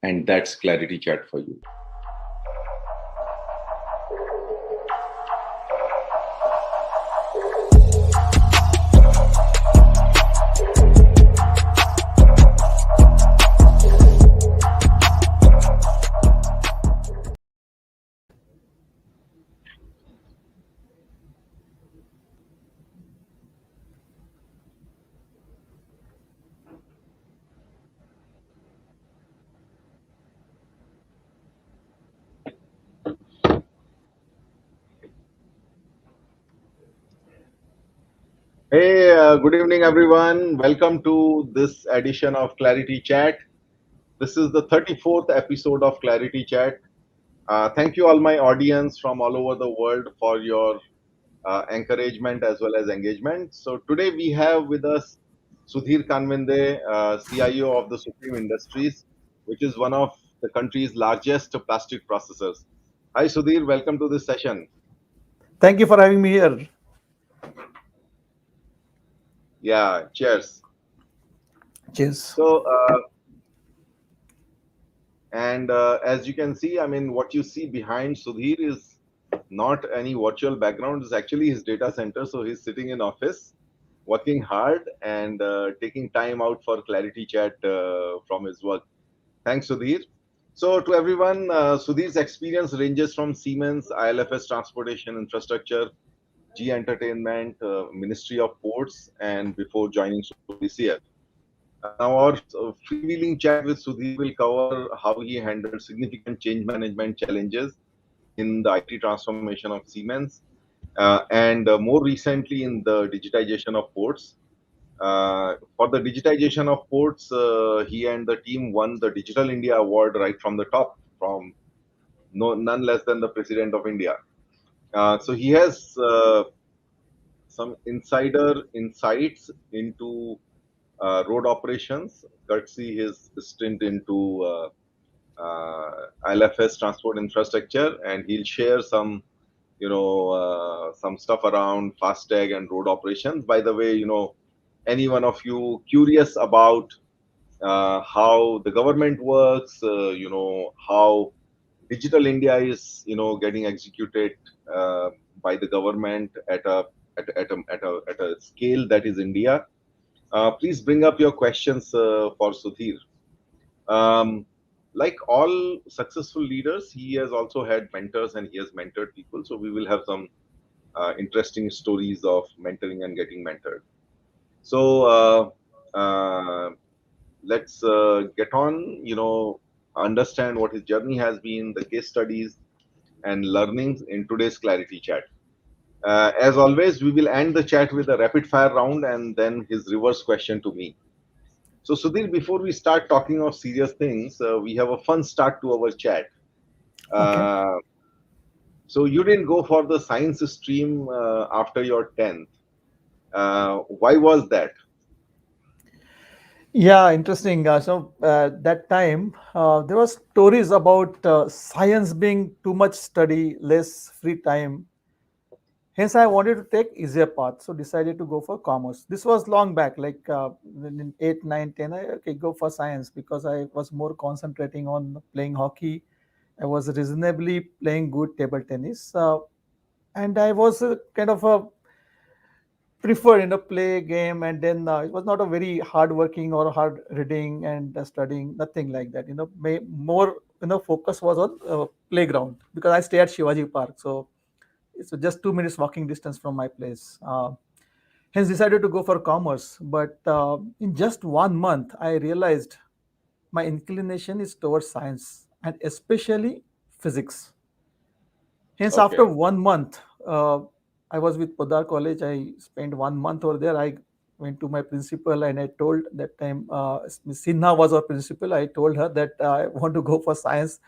And that's ClarITea Chat for you. Hey, good evening, everyone. Welcome to this edition of ClarITea Chat. This is the 34th episode of ClarITea Chat. Thank you, all my audience from all over the world, for your encouragement as well as engagement. So, today we have with us Sudhir Kanvinde, CIO of the Supreme Industries, which is one of the country's largest plastic processors. Hi, Sudhir. Welcome to this session. Thank you for having me here. Yeah, cheers. Cheers. So, And as you can see, I mean, what you see behind Sudhir is not any virtual background. It's actually his data center. So he's sitting in office, working hard and taking time out for ClarITea Chat from his work. Thanks, Sudhir. So to everyone, Sudhir's experience ranges from Siemens, ILFS Transportation Infrastructure, G Entertainment, Ministry of Ports, and before joining this year. Now, our freewheeling chat with Sudhir will cover how he handled significant change management challenges in the IT transformation of Siemens, and more recently in the digitization of ports. For the digitization of ports, he and the team won the Digital India Award right from the top, from none less than the President of India. So he has some insider insights into road operations, courtesy his stint into ILFS transport infrastructure, and he'll share some, some stuff around FASTag and road operations. By the way, any one of you curious about how the government works, how digital India is, getting executed by the government at a scale that is India. Please bring up your questions for Sudhir. Um, like all successful leaders, he has also had mentors and he has mentored people. So we will have some interesting stories of mentoring and getting mentored. So let's get on, understand what his journey has been, the case studies and learnings in today's ClarITea Chat. As always, we will end the chat with a rapid fire round and then his reverse question to me. So, Sudhir, before we start talking of serious things, we have a fun start to our chat. Okay. Uh, so, you didn't go for the science stream after your 10th. Why was that? Yeah, interesting. That time there was stories about science being too much study, less free time. Hence, I wanted to take easier path, so decided to go for commerce. This was long back, like in 8, 9, 10. Okay, go for science because I was more concentrating on playing hockey. I was reasonably playing good table tennis, and I was kind of a prefer play game, and then it was not a very hard working or hard reading and studying, nothing like that. More focus was on playground because I stay at Shivaji Park, so it's just 2 minutes walking distance from my place. Hence decided to go for commerce, but in just 1 month I realized my inclination is towards science and especially physics. Hence, after Okay. 1 month, I was with Podar College. I spent 1 month over there. I went to my principal and I told that time, Ms. Sinha was our principal. I told her that I want to go for science.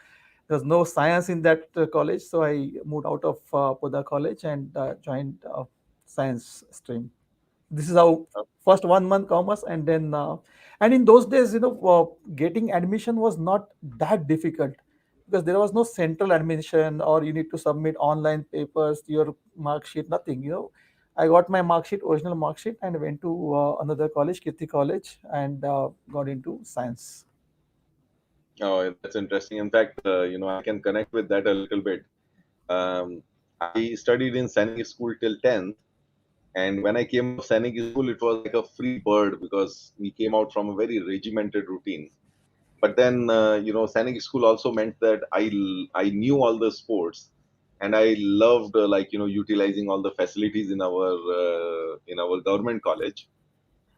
There was no science in that college, so I moved out of Podar College and joined science stream. This is how first 1 month commerce, and then and in those days, getting admission was not that difficult because there was no central admission or you need to submit online papers, your mark sheet, nothing. I got my mark sheet, original mark sheet, and went to another college, Kirti College, and got into science. Oh, that's interesting. In fact, I can connect with that a little bit. I studied in Sainik school till 10th, and when I came out of Sainik school, it was like a free bird because we came out from a very regimented routine. But then, Sainik school also meant that I knew all the sports, and I loved utilizing all the facilities in our government college.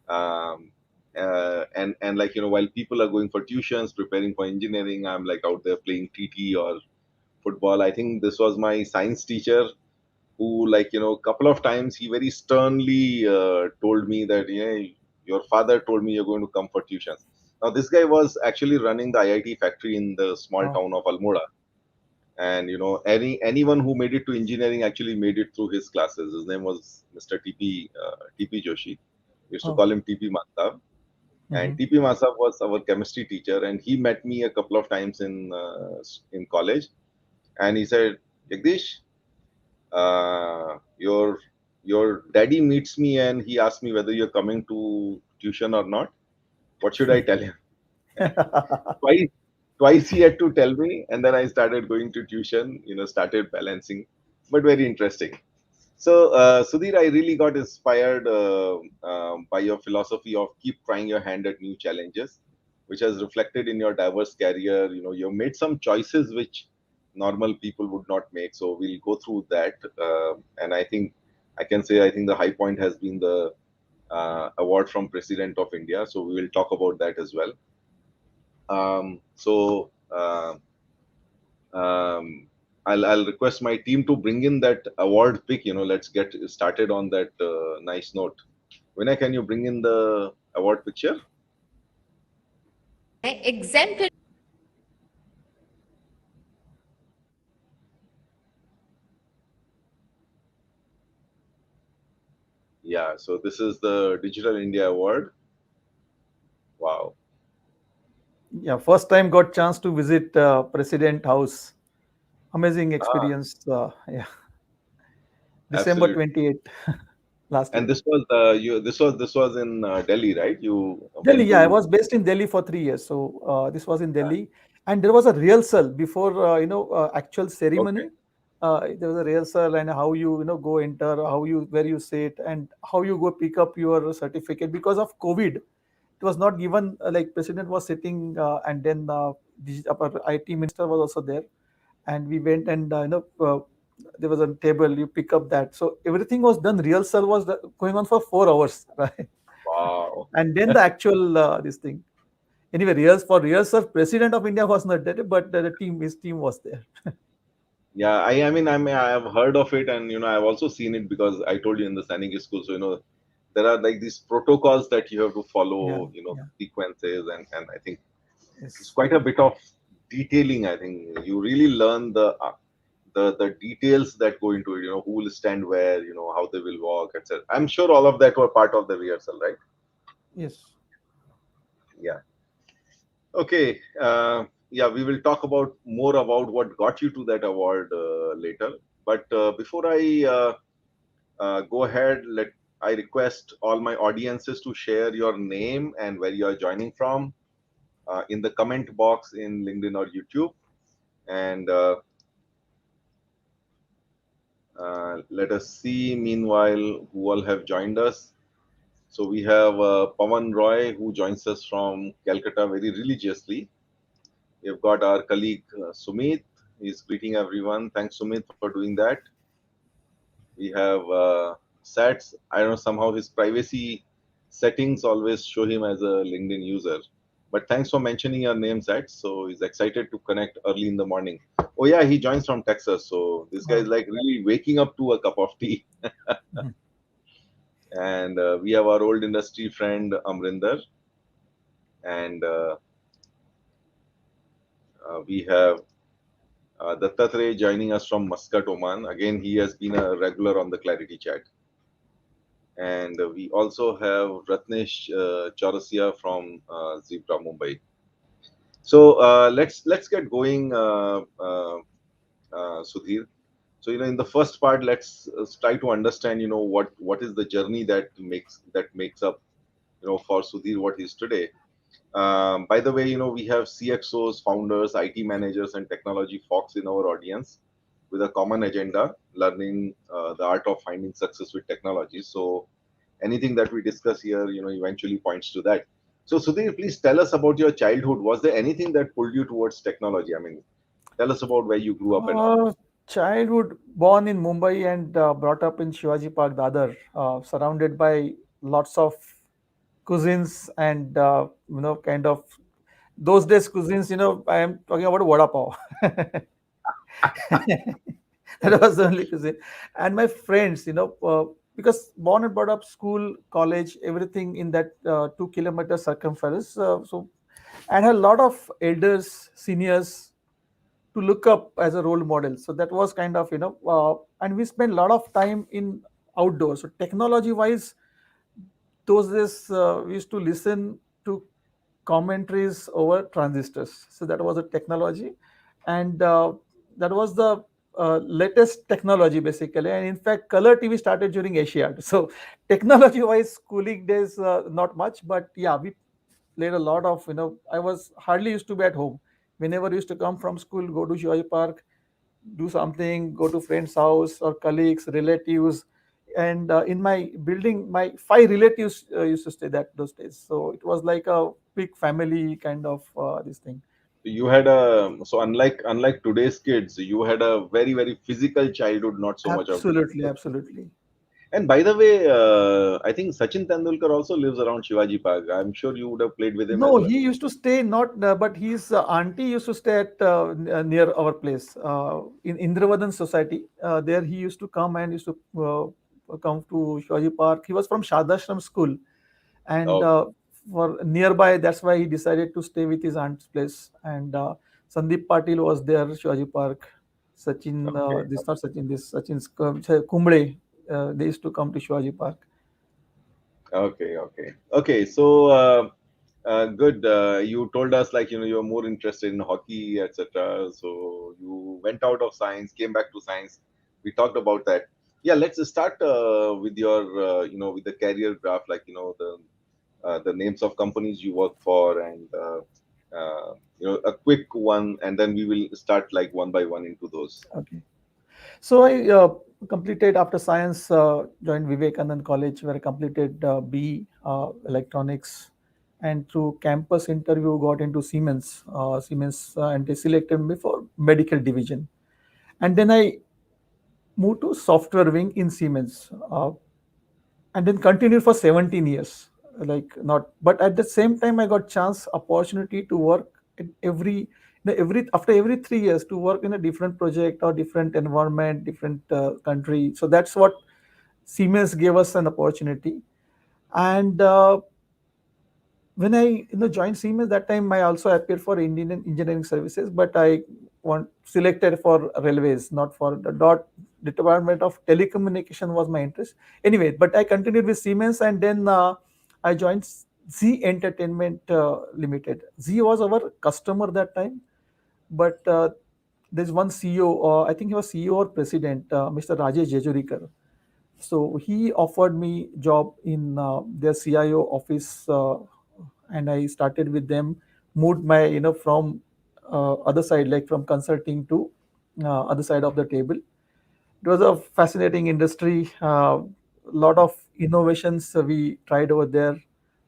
um, and while people are going for tuitions, preparing for engineering, I'm like out there playing TT or football. I think this was my science teacher who, couple of times he very sternly told me that, your father told me you're going to come for tuitions. Now this guy was actually running the IIT factory in the small Oh, town of Almora, and anyone who made it to engineering actually made it through his classes. His name was Mr. TP Joshi. We used to oh. call him TP Mata. And Hmm. TP Masab was our chemistry teacher, and he met me a couple of times in college, and he said, "Jagdish, your daddy meets me, and he asked me whether you're coming to tuition or not. What should I tell him?" Twice, twice he had to tell me, and then I started going to tuition. Started balancing, but very interesting. So, Sudhir, I really got inspired by your philosophy of keep trying your hand at new challenges, which has reflected in your diverse career. You've made some choices which normal people would not make. So we'll go through that, and I think I think the high point has been the award from President of India. So we will talk about that as well. So. I'll request my team to bring in that award pick. Let's get started on that nice note. Vinay, can you bring in the award picture? Exempted. Yeah, so this is the Digital India Award. Wow, Yeah, first time got chance to visit President House. Amazing ah, experience. Yeah, December absolutely. 28th last And year. this was in Delhi, right? You Delhi, went yeah, I to. was based in Delhi for 3 years. So this was in Delhi, and there was a rehearsal before actual Okay, ceremony. There was a rehearsal and how you go enter, how you where you sit, and how you go pick up your certificate. Because of COVID, it was not given. Like president was sitting, and then our IT minister was also there, and we went and there was a table. You pick up that. So everything was done. Rehearsal was going on for 4 hours, right? wow. And then the actual this thing. Anyway, for rehearsal, President of India was not there, but his team was there. Yeah, I have heard of it, and I've also seen it because I told you in the Sainik school. So there are like these protocols that you have to Yeah, follow, yeah, sequences, and I think it's yes, quite a bit of detailing. I think you really learn the details that go into it. Who will stand where, how they will walk, etc. I'm sure all of that were part of the rehearsal, right? yes. Yeah. Okay. Yeah, we will talk about more about what got you to that award later. But before I go ahead, let I request all my audiences to share your name and where you are joining from in the comment box in LinkedIn or YouTube. And let us see, meanwhile, who all have joined us. So we have Pawan Roy, who joins us from Calcutta very religiously. We've got our colleague Sumit. He's greeting everyone. Thanks, Sumit, for doing that. We have Sats. I don't know, somehow his privacy settings always show him as a LinkedIn user. But thanks for mentioning your name, Sats. So he's excited to connect early in the morning. Oh, yeah, he joins from Texas. So this guy is Oh, like really waking up to a cup of tea. mhm. And we have our old industry friend Amrinder, and we have Dattatray joining us from Muscat, Oman. Again, he has been a regular on the ClarITea Chat, and we also have Ratnesh Chaurasia from Zebra, Mumbai. So let's get going, Sudhir. So in the first part, let's try to understand what is the journey that makes up for Sudhir what he is today. By the way, we have CXOs, founders, IT managers, and technology folks in our audience with a common agenda, learning the art of finding success with technology. So anything that we discuss here, eventually points to that. So Sudhir, please tell us about your childhood. Was there anything that pulled you towards technology? I mean, tell us about where you grew up and all. Uh, Childhood born in Mumbai and brought up in Shivaji Park, Dadar, surrounded by lots of cuisines and kind of those days cuisines. I am talking about vada pav. That was the only cuisine. And my friends, because born and brought up, school, college, everything in that 2 kilometer circumference. So and had a lot of elders, seniors to look up as a role model. So that was kind of, and we spent a lot of time in outdoors. So technology wise, those days we used to listen to commentaries over transistors. So that was a technology, and that was the latest technology basically. And in fact, color TV started during Asiad. So technology-wise, schooling days not much, but yeah, we played a lot of. I was hardly used to be at home. Whenever I used to come from school, go to Joy Park, do something, go to friend's house or colleagues, relatives. And in my building, my five relatives used to stay that those days. So it was like a big family kind of this thing. You had a so unlike today's kids, you had a very very physical childhood, not so much of Absolutely, digital. absolutely. And by the way, I think Sachin Tendulkar also lives around Shivaji Park. I'm sure you would have played with him as No, well. he used to stay not, but his auntie used to stay at near our place in Indravadan Society. There he used to come and used to come to Shivaji Park. He was from Shadashram School, and Okay, for nearby, that's why he decided to stay with his aunt's place. And Sandeep Patil was there, Shivaji Park. Sachin, okay, this not Sachin, this Sachin's Kumble. They used to come to Shivaji Park. okay. So good. You told us like you're more interested in hockey, etc. So you went out of science, came back to science. We talked about that. Yeah, let's start with your with the career graph, like the names of companies you work for, and a quick one, and then we will start like one by one into those. Okay. So I completed after science, joined Vivekanand College where I completed B electronics, and through campus interview got into Siemens, and they selected me for medical division. And then I moved to software wing in Siemens, and then continued for 17 years. Like not, but at the same time I got chance opportunity to work in every after every 3 years to work in a different project or different environment, different country. So that's what Siemens gave us an opportunity. And when I joined Siemens, that time I also appeared for Indian engineering services, but I want selected for railways, not for the dot. The department of telecommunication was my interest. Anyway, but I continued with Siemens, and then I joined Z Entertainment Limited. Z was our customer that time, but there's one CEO. I think he was CEO or president, Mr. Rajesh Jejurikar. So he offered me job in their CIO office, and I started with them. Moved my from other side, like from consulting to other side of the table. It was a fascinating industry. Lot of innovations we tried over there.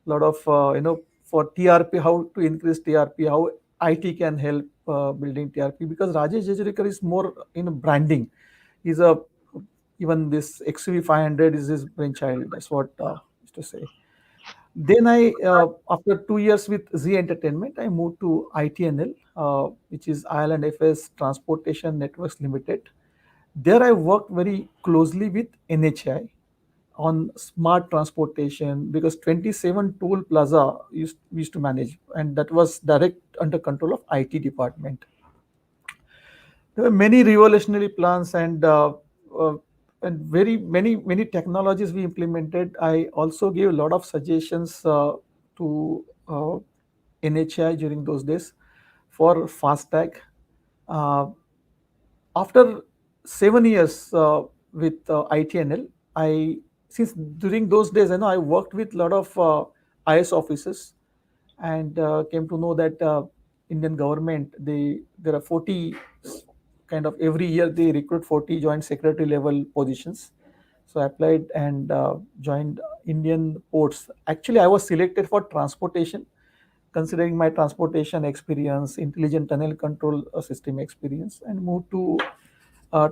Lot of for TRP, how to increase TRP, how IT can help building TRP, because Rajesh Jejurikar is more in branding. He's a even this XUV 500 is his brainchild. That's what used to say. Then after 2 years with Z Entertainment, I moved to ITNL, which is ILFS Transportation Networks Limited. There I worked very closely with NHI on smart transportation, because 27 toll plaza we used to manage, and that was direct under control of IT department. There were many revolutionary plans, uh, and very many technologies we implemented. I also gave a lot of suggestions to NHI during those days for FASTag. Uh, After 7 years with ITNL, I since during those days, I worked with a lot of IS officers, and came to know that Indian government, there are 40 kind of every year they recruit 40 joint secretary level positions. So I applied and joined Indian ports. Actually, I was selected for transportation, considering my transportation experience, intelligent tunnel control system experience, and moved to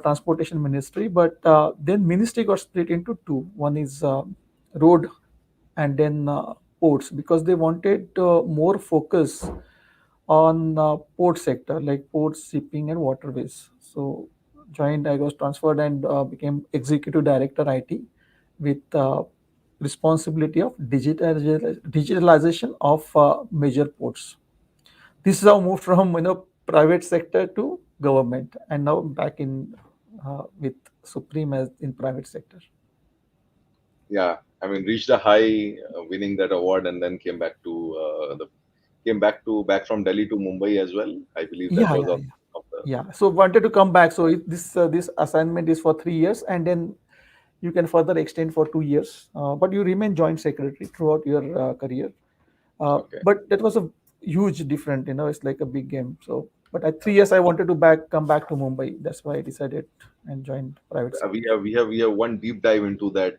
transportation ministry. But then ministry got split into two. One is road, and then ports, because they wanted more focus on port sector like ports, shipping, and waterways. So joined, I was transferred and became executive director IT with responsibility of digitalization of major ports. This is how I moved from private sector to government, and now back in with Supreme as in private sector. Yeah, I mean, reached a high, winning that award, and then came back from Delhi to Mumbai as well. I believe that Yeah, was yeah, of, yeah. of the Yeah. So wanted to come back. So this assignment is for 3 years, and then you can further extend for 2 years. But you remain joint secretary throughout your career. okay. But that was a huge different. It's like a big game. So, but at 3 years, I wanted to come back to Mumbai. That's why I decided and joined private We sector. have we have we have one deep dive into that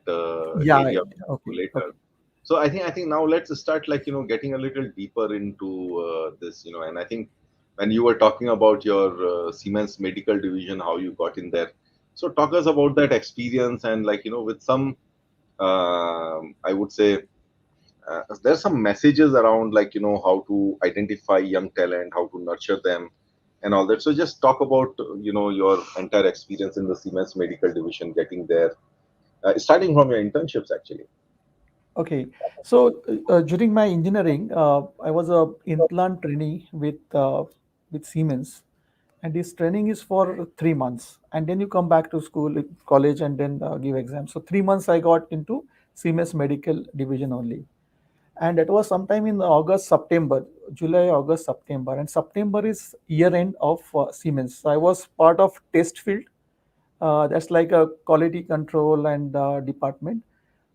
Yeah. area Okay. later. Okay. So I think now let's start, like, getting a little deeper into this, and I think when you were talking about your Siemens Medical division, how you got in there. So talk us about that experience, and, like, with some, I would say, there's some messages around, like, how to identify young talent, how to nurture them, and all that. So just talk about your entire experience in the Siemens Medical division, getting there, starting from your internships actually. Okay. So during my engineering, I was a implant trainee with Siemens, and this training is for 3 months, and then you come back to school, college, and then give exams. So 3 months I got into Siemens Medical division only, and it was sometime in August, September, July, August, September, and September is year end of Siemens. So I was part of test field. That's like a quality control and department,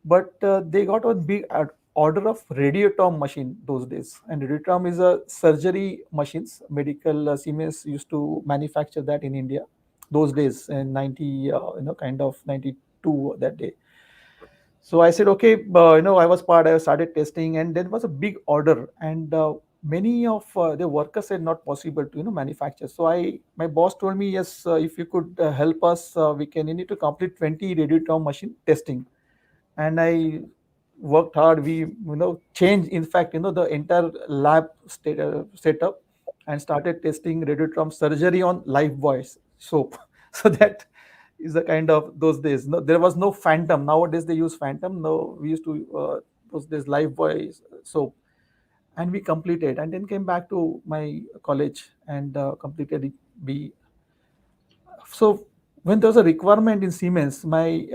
but they got a big order of radiotom machine those days, and radiotom is a surgery machines. Medical Siemens used to manufacture that in India those days in 90, kind of 92 that day. So I said, okay, I was part. I started testing, and there was a big order, and many of the workers said not possible to manufacture. So my boss told me, yes, if you could help us, we can. You need to complete 20 radiotom machine testing, and I worked hard. We changed, in fact, the entire lab setup, and started testing radiotron surgery on live voice soap. So that is the kind of those days. No, there was no phantom. Nowadays they use phantom. No, we used to those days live voice soap, and we completed, and then came back to my college and completed it. B so when there was a requirement in Siemens, my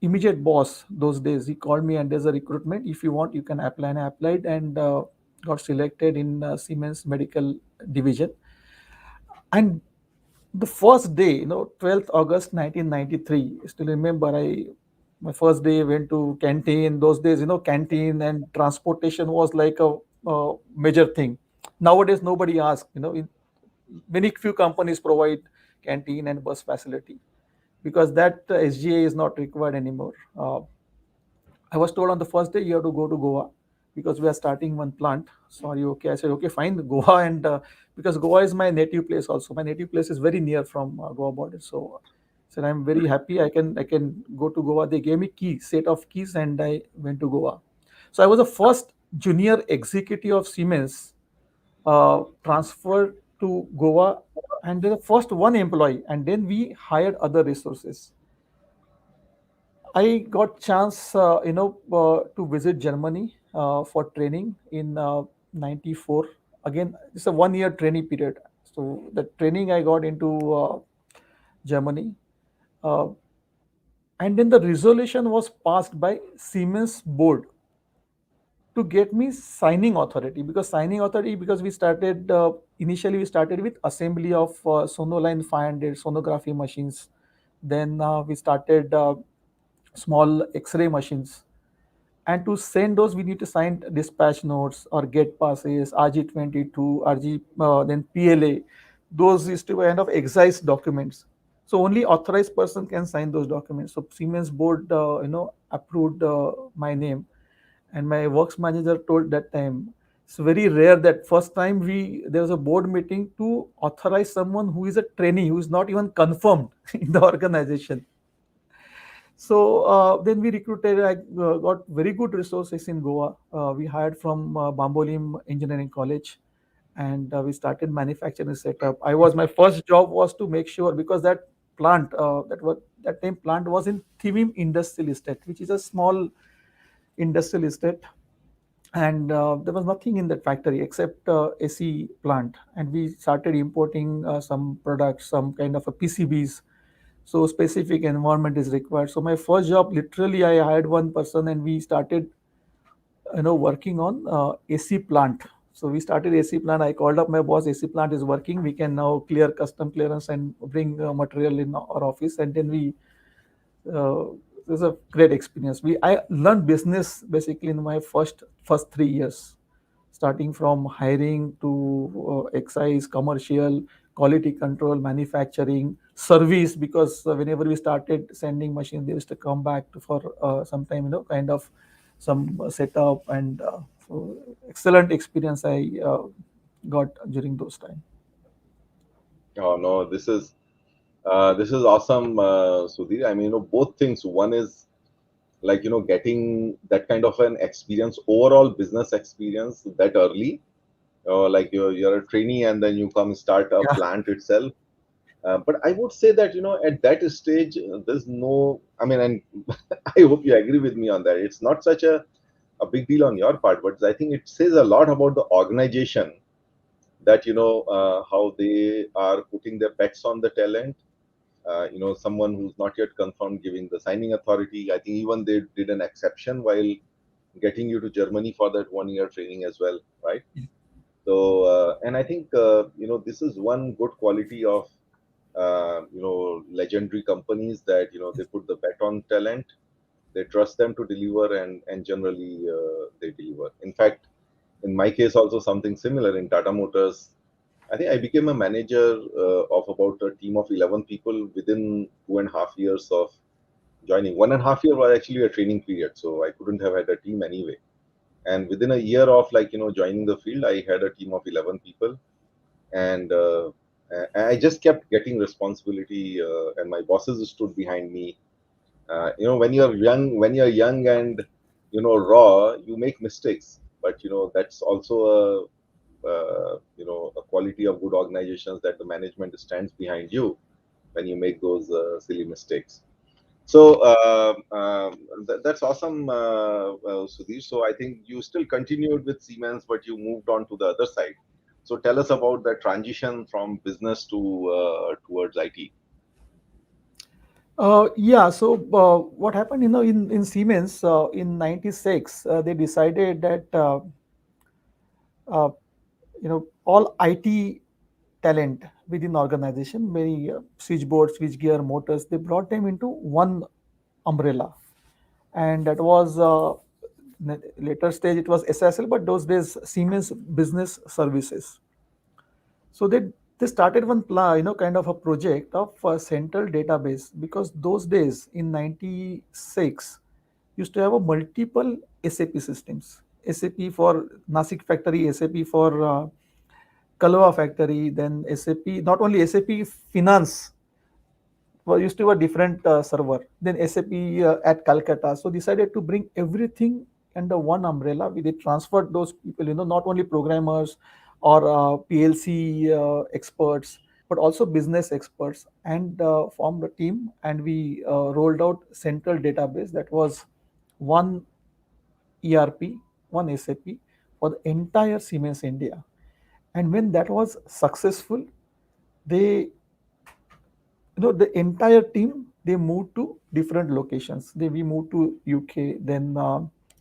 immediate boss those days, he called me and there's a recruitment. If you want, you can apply. And I applied and got selected in Siemens Medical division. And the first day, 12th August 1993, I still remember, my first day went to canteen. Those days, canteen and transportation was like a major thing. Nowadays, nobody asks, many few companies provide canteen and bus facility, because that SGA is not required anymore. I was told on the first day you have to go to Goa because we are starting one plant. So are you okay? I said okay, fine, Goa, and because Goa is my native place also. My native place is very near from Goa border. So I said I'm very happy. I can go to Goa. They gave me key set of keys and I went to Goa. So I was the first junior executive of Siemens transferred to Goa, and the first one employee, and then we hired other resources. I got chance, to visit Germany for training in '94. Again, it's a 1 year training period. So the training I got into Germany, uh, and then the resolution was passed by Siemens board to get me signing authority, because we started initially we started with assembly of sonoline 500 sonography machines. Then we started small X-ray machines, And to send those, we need to sign dispatch notes or get passes, RG22, RG, then PLA. Those used to be kind of excise documents. So only authorized person can sign those documents. So Siemens board, approved my name, and my works manager told that time it's very rare that first time there was a board meeting to authorize someone who is a trainee, who is not even confirmed in the organization. So then we recruited. I got very good resources in Goa. We hired from Bambolim Engineering College, and we started manufacturing setup. My first job was to make sure, because that plant that time plant was in Thivim Industrial Estate, which is a small industrial estate, and there was nothing in that factory except AC plant, and we started importing some products, some kind of a PCBs. So specific environment is required. So my first job, literally, I hired one person, and we started, working on AC plant. So we started AC plant. I called up my boss. AC plant is working. We can now clear custom clearance and bring material in our office, and then we uh, it was a great experience. I learned business basically in my first 3 years, starting from hiring to excise, commercial, quality control, manufacturing, service. Because whenever we started sending machines, they used to come back for some time, kind of some setup, and so excellent experience I got during those time. Oh no, this is awesome, Sudhir. I mean, both things. One is like getting that kind of an experience, overall business experience that early. Like you're a trainee and then you come start a Yeah. plant itself. But I would say that at that stage, there's no. I mean, and I hope you agree with me on that. It's not such a big deal on your part, but I think it says a lot about the organization that how they are putting their bets on the talent. Someone who's not yet confirmed giving the signing authority. I think even they did an exception while getting you to Germany for that 1 year training as well, right? So, and I think this is one good quality of legendary companies, that they put the bet on talent, they trust them to deliver, and generally they deliver. In fact, in my case, also something similar in Tata Motors. I think I became a manager of about a team of 11 people within 2.5 years of joining. 1.5 year was actually a training period, so I couldn't have had a team anyway. And within a year of joining the field, I had a team of 11 people, and I just kept getting responsibility, and my bosses stood behind me. When you're young and raw, you make mistakes, but that's also a quality of good organizations, that the management stands behind you when you make those silly mistakes. So that's awesome, Sudhir. So I think you still continued with Siemens, but you moved on to the other side. So tell us about the transition from business to towards IT. Yeah, so what happened, in Siemens in 96, they decided that uh, all IT talent within the organization, many switchboard, switchgear, motors, they brought them into one umbrella, and that was later stage it was SSL, but those days Siemens Business Services. So they started one kind of a project of a central database, because those days in 96 used to have a multiple SAP systems. SAP for Nasik factory, SAP for Kalwa factory, then SAP, not only SAP Finance used to have a different server, then SAP at Calcutta. So decided to bring everything under one umbrella. They transferred those people, not only programmers or PLC experts, but also business experts, and formed a team. And we rolled out central database that was one ERP, one SAP for the entire Siemens India. And when that was successful, they the entire team, they moved to different locations. We moved to UK, then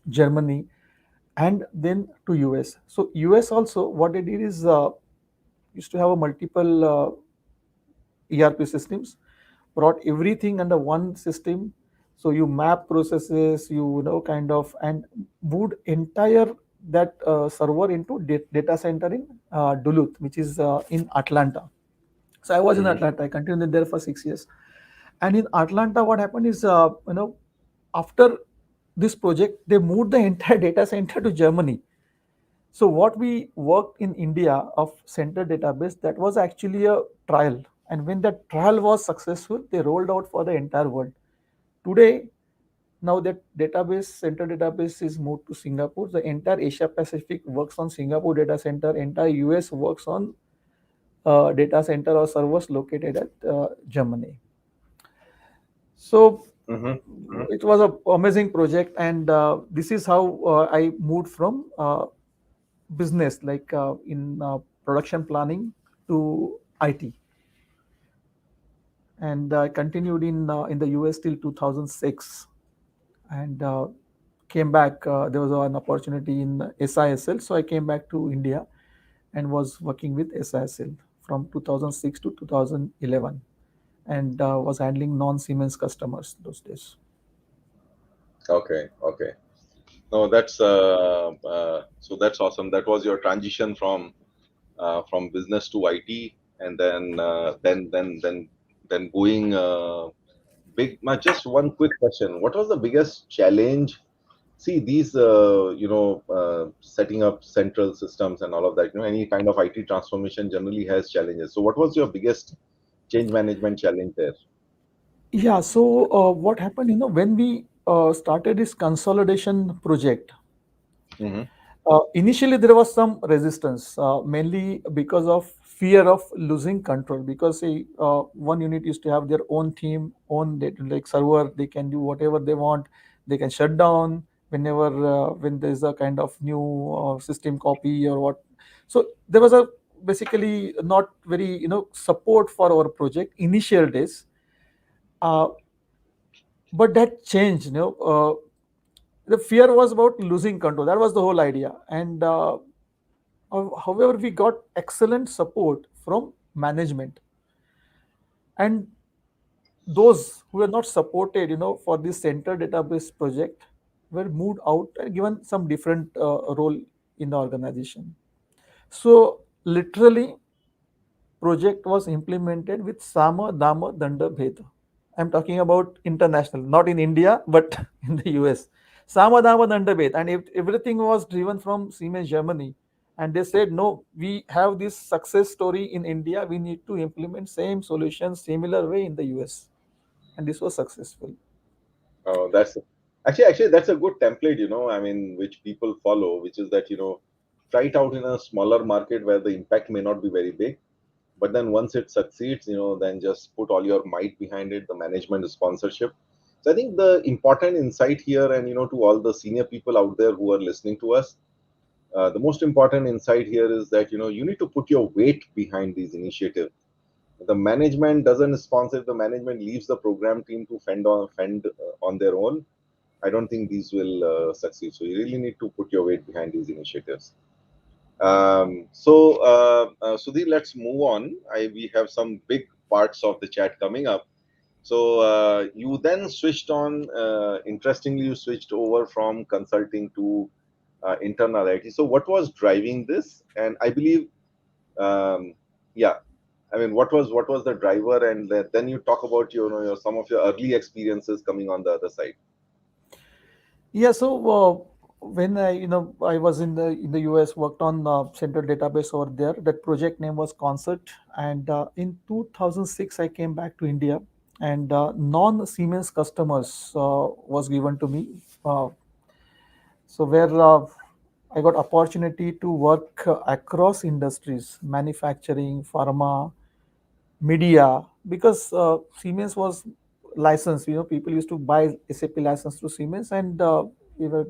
Germany, and then to US. So US also, what they did is used to have a multiple ERP systems, brought everything under one system, So you map processes, kind of, and moved entire that server into data center in Duluth, which is in Atlanta. So I was in Hmm. Atlanta. I continued there for 6 years. And in Atlanta, what happened is, after this project, they moved the entire data center to Germany. So what we worked in India of center database, that was actually a trial. And when that trial was successful, they rolled out for the entire world. Today, now that database center database is moved to Singapore, the entire Asia Pacific works on Singapore data center, entire US works on data center or servers located at Germany. So Hmm. Hmm. it was an amazing project, and this is how I moved from business, like in production planning, to IT, and I continued in the US till 2006, and came back. There was an opportunity in SISL, so I came back to India and was working with SISL from 2006 to 2011, and was handling non-Siemens customers those days. Okay. Okay. No, that's so that's awesome. That was your transition from business to IT, and then going big. Just one quick question: what was the biggest challenge? See, these setting up central systems and all of that. Any kind of IT transformation generally has challenges. So, what was your biggest change management challenge there? Yeah, so what happened, when we started this consolidation project, Hmm. initially there was some resistance, mainly because of fear of losing control. Because say, one unit used to have their own team, own data, like server, they can do whatever they want. They can shut down whenever when there is a kind of new system copy or what. So there was a basically not very support for our project initial days. Uh, but that changed. The fear was about losing control. That was the whole idea, and however, we got excellent support from management, and those who were not supported, for this center database project, were moved out and given some different role in the organization. So literally, project was implemented with Sama Dama Danda Bheda. I'm talking about international, not in India, but in the US. Sama Dama Danda Bheda. And if everything was driven from Siemens Germany, and they said, no, we have this success story in India, we need to implement same solution, similar way in the US. And this was successful. That's actually that's a good template. I mean, which people follow, which is that try it out in a smaller market where the impact may not be very big, but then once it succeeds, then just put all your might behind it, the management sponsorship. So I think the important insight here, and to all the senior people out there who are listening to us, the most important insight here is that you need to put your weight behind these initiatives. The management doesn't sponsor. If the management leaves the program team to fend on their own, I don't think these will succeed. So you really need to put your weight behind these initiatives. Sudhir, let's move on. We have some big parts of the chat coming up. So you then switched on. Interestingly, you switched over from consulting to internal IT. So what was driving this? And I believe, um, yeah, I mean, what was the driver? And then you talk about some of your early experiences coming on the other side. Yeah, so when I was in the US, worked on central database over there. That project name was Concert, and in 2006 I came back to India, and non Siemens customers was given to me. So where I got opportunity to work across industries, manufacturing, pharma, media, because Siemens was licensed. People used to buy SAP license through Siemens, and we were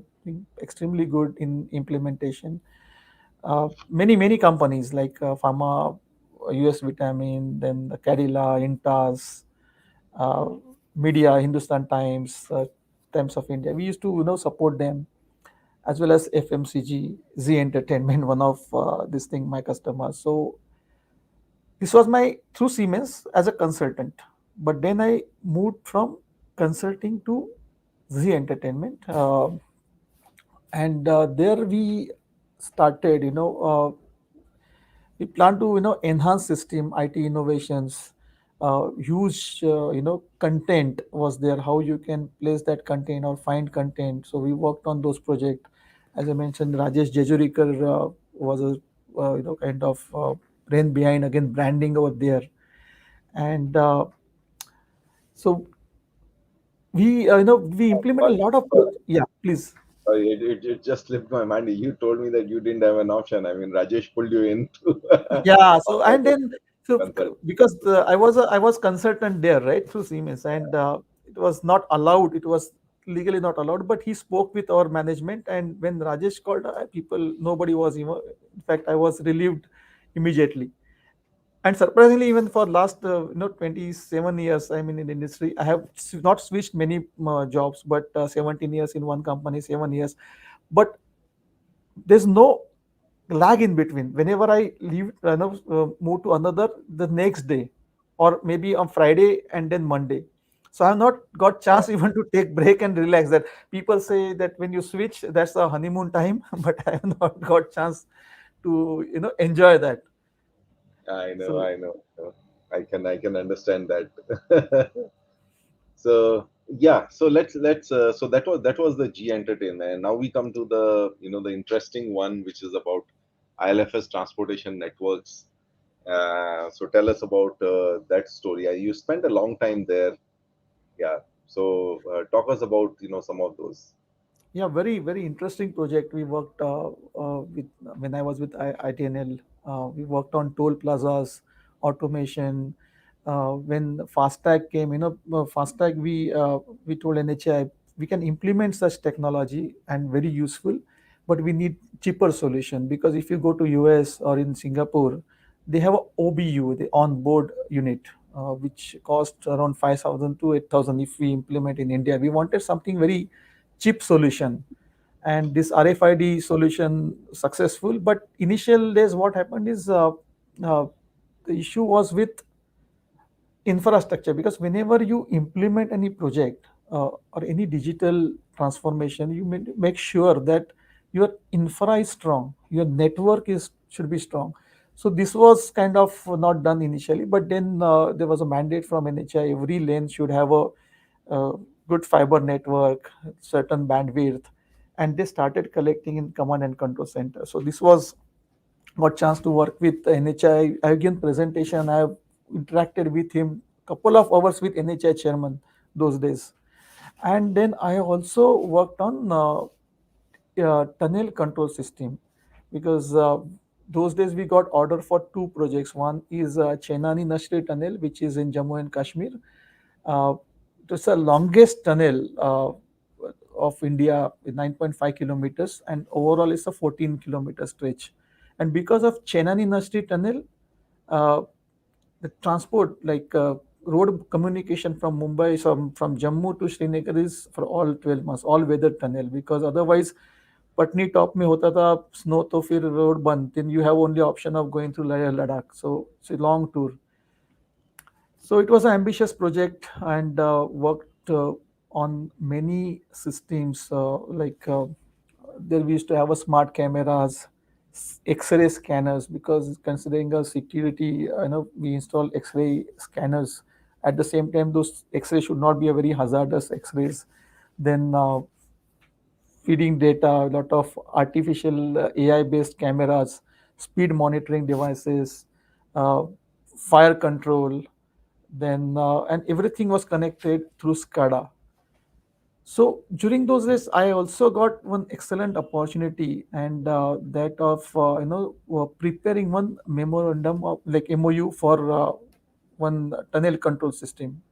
extremely good in implementation. Many companies like Pharma, US Vitamin, then Cadila, Intas, uh, Media, Hindustan Times, Times of India. We used to support them, as well as FMCG, Z Entertainment, one of this thing my customers. So this was my through Siemens as a consultant. But then I moved from consulting to Z Entertainment, and there we started. We plan to enhance system IT innovations. Huge content was there. How you can place that content or find content. So we worked on those projects. As I mentioned, Rajesh Jejurikar was a kind of brain behind again branding over there, and so we implement a But lot of yeah, please. it just slipped my mind. You told me that you didn't have an option. I mean, Rajesh pulled you into Yeah, so all and those then so consult. because I was consultant there, right, through Siemens, and it was not allowed. It was legally not allowed. But he spoke with our management, and when Rajesh called, people nobody was In fact, I was relieved immediately. And surprisingly, even for last 27 years, I mean in industry, I have not switched many jobs, but 17 years in one company, 7 years. But there's no lag in between. Whenever I leave, move to another the next day, or maybe on Friday and then Monday. So I have not got chance even to take break and relax. That people say that when you switch, that's a honeymoon time, but I have not got chance to enjoy that. I know, So I know. I can understand that. So yeah, so let's so that was the G entertainment, and now we come to the the interesting one, which is about ILFS Transportation Networks. So tell us about that story. You spent a long time there. Yeah. So talk us about some of those. yeah, very very interesting project. We worked with when I was with ITNL. We worked on toll plazas, automation. When FASTag came, FASTag we told NHI we can implement such technology and very useful, but we need cheaper solution because if you go to US or in Singapore, they have a OBU, the on-board unit, which costs around 5,000 to 8,000. If we implement in India, we wanted something very cheap solution, and this RFID solution successful. But initial days what happened is uh, the issue was with infrastructure, because whenever you implement any project or any digital transformation, you make sure that your infra is strong, your network is should be strong. So this was kind of not done initially, but then there was a mandate from NHI, every lane should have a uh, good fiber network, certain bandwidth, and they started collecting in command and control center. So this was got chance to work with NHI. I given presentation. I have interacted with him couple of hours with NHI chairman those days, and then I also worked on tunnel control system, because those days we got order for two projects. One is Chenani Nashri tunnel, which is in Jammu and Kashmir. Uh, it's the longest tunnel of India, with 9.5 kilometers, and overall it's a 14-kilometer stretch. And because of Chenani Nashri tunnel, uh, the transport like road communication from Mumbai, from Jammu to Srinagar is for all 12 months, all weather tunnel, because otherwise Patni top में होता था snow, तो फिर road बंद, then you have only option of going through Ladakh, so it's a long tour. So it was an ambitious project, and worked on many systems, there we used to have a smart cameras, X-ray scanners, because considering a security, we install X-ray scanners. At the same time, those X-rays should not be a very hazardous X-rays. Then feeding data, a lot of artificial AI-based cameras, speed monitoring devices, uh, fire control, then and everything was connected through SCADA. So during those days, I also got one excellent opportunity, and that of preparing one memorandum of like MOU for one tunnel control system.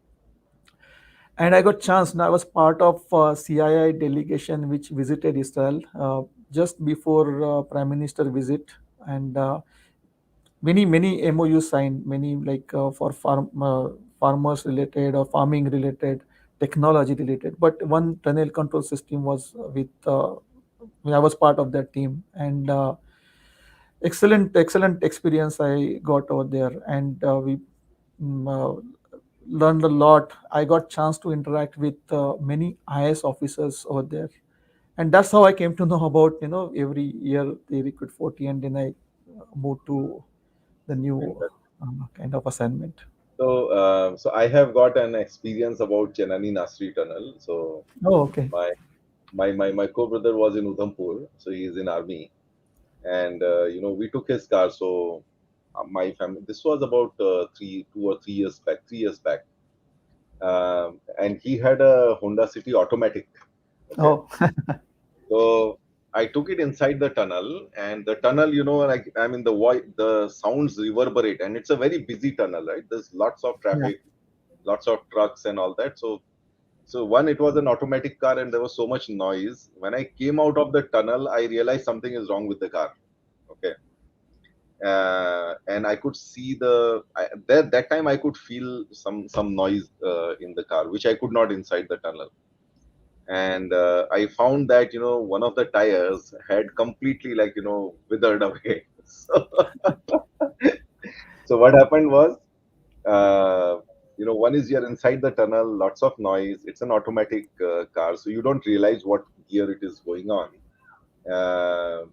And I got chance. Now I was part of CII delegation which visited Israel just before Prime Minister visit, and many MOU signed, many like for farmers related or farming related, technology related. But one tunnel control system was with. I was part of that team, and excellent experience I got over there, and we. mm, uh, learned a lot. I got chance to interact with many IS officers over there, and that's how I came to know about every year they recruit 40, and then I moved to the new kind of assignment. So I have got an experience about Chenani Nasri Tunnel. So Oh, okay. my my co-brother was in Udhampur, so he is in army, and we took his car. So my family. This was about 2 or 3 years back. 3 years back, and he had a Honda City automatic. Okay, Oh, so I took it inside the tunnel, and the tunnel, like I mean, the sounds reverberate, and it's a very busy tunnel, right? There's lots of yeah. traffic, lots of trucks, and all that. So one, it was an automatic car, and there was so much noise. When I came out of the tunnel, I realized something is wrong with the car. Okay, and I could see that time I could feel some noise in the car, which I could not inside the tunnel. And I found that one of the tires had completely, like, withered away. So what happened was, one is you're inside the tunnel, lots of noise. It's an automatic car, so you don't realize what gear it is going on. Uh,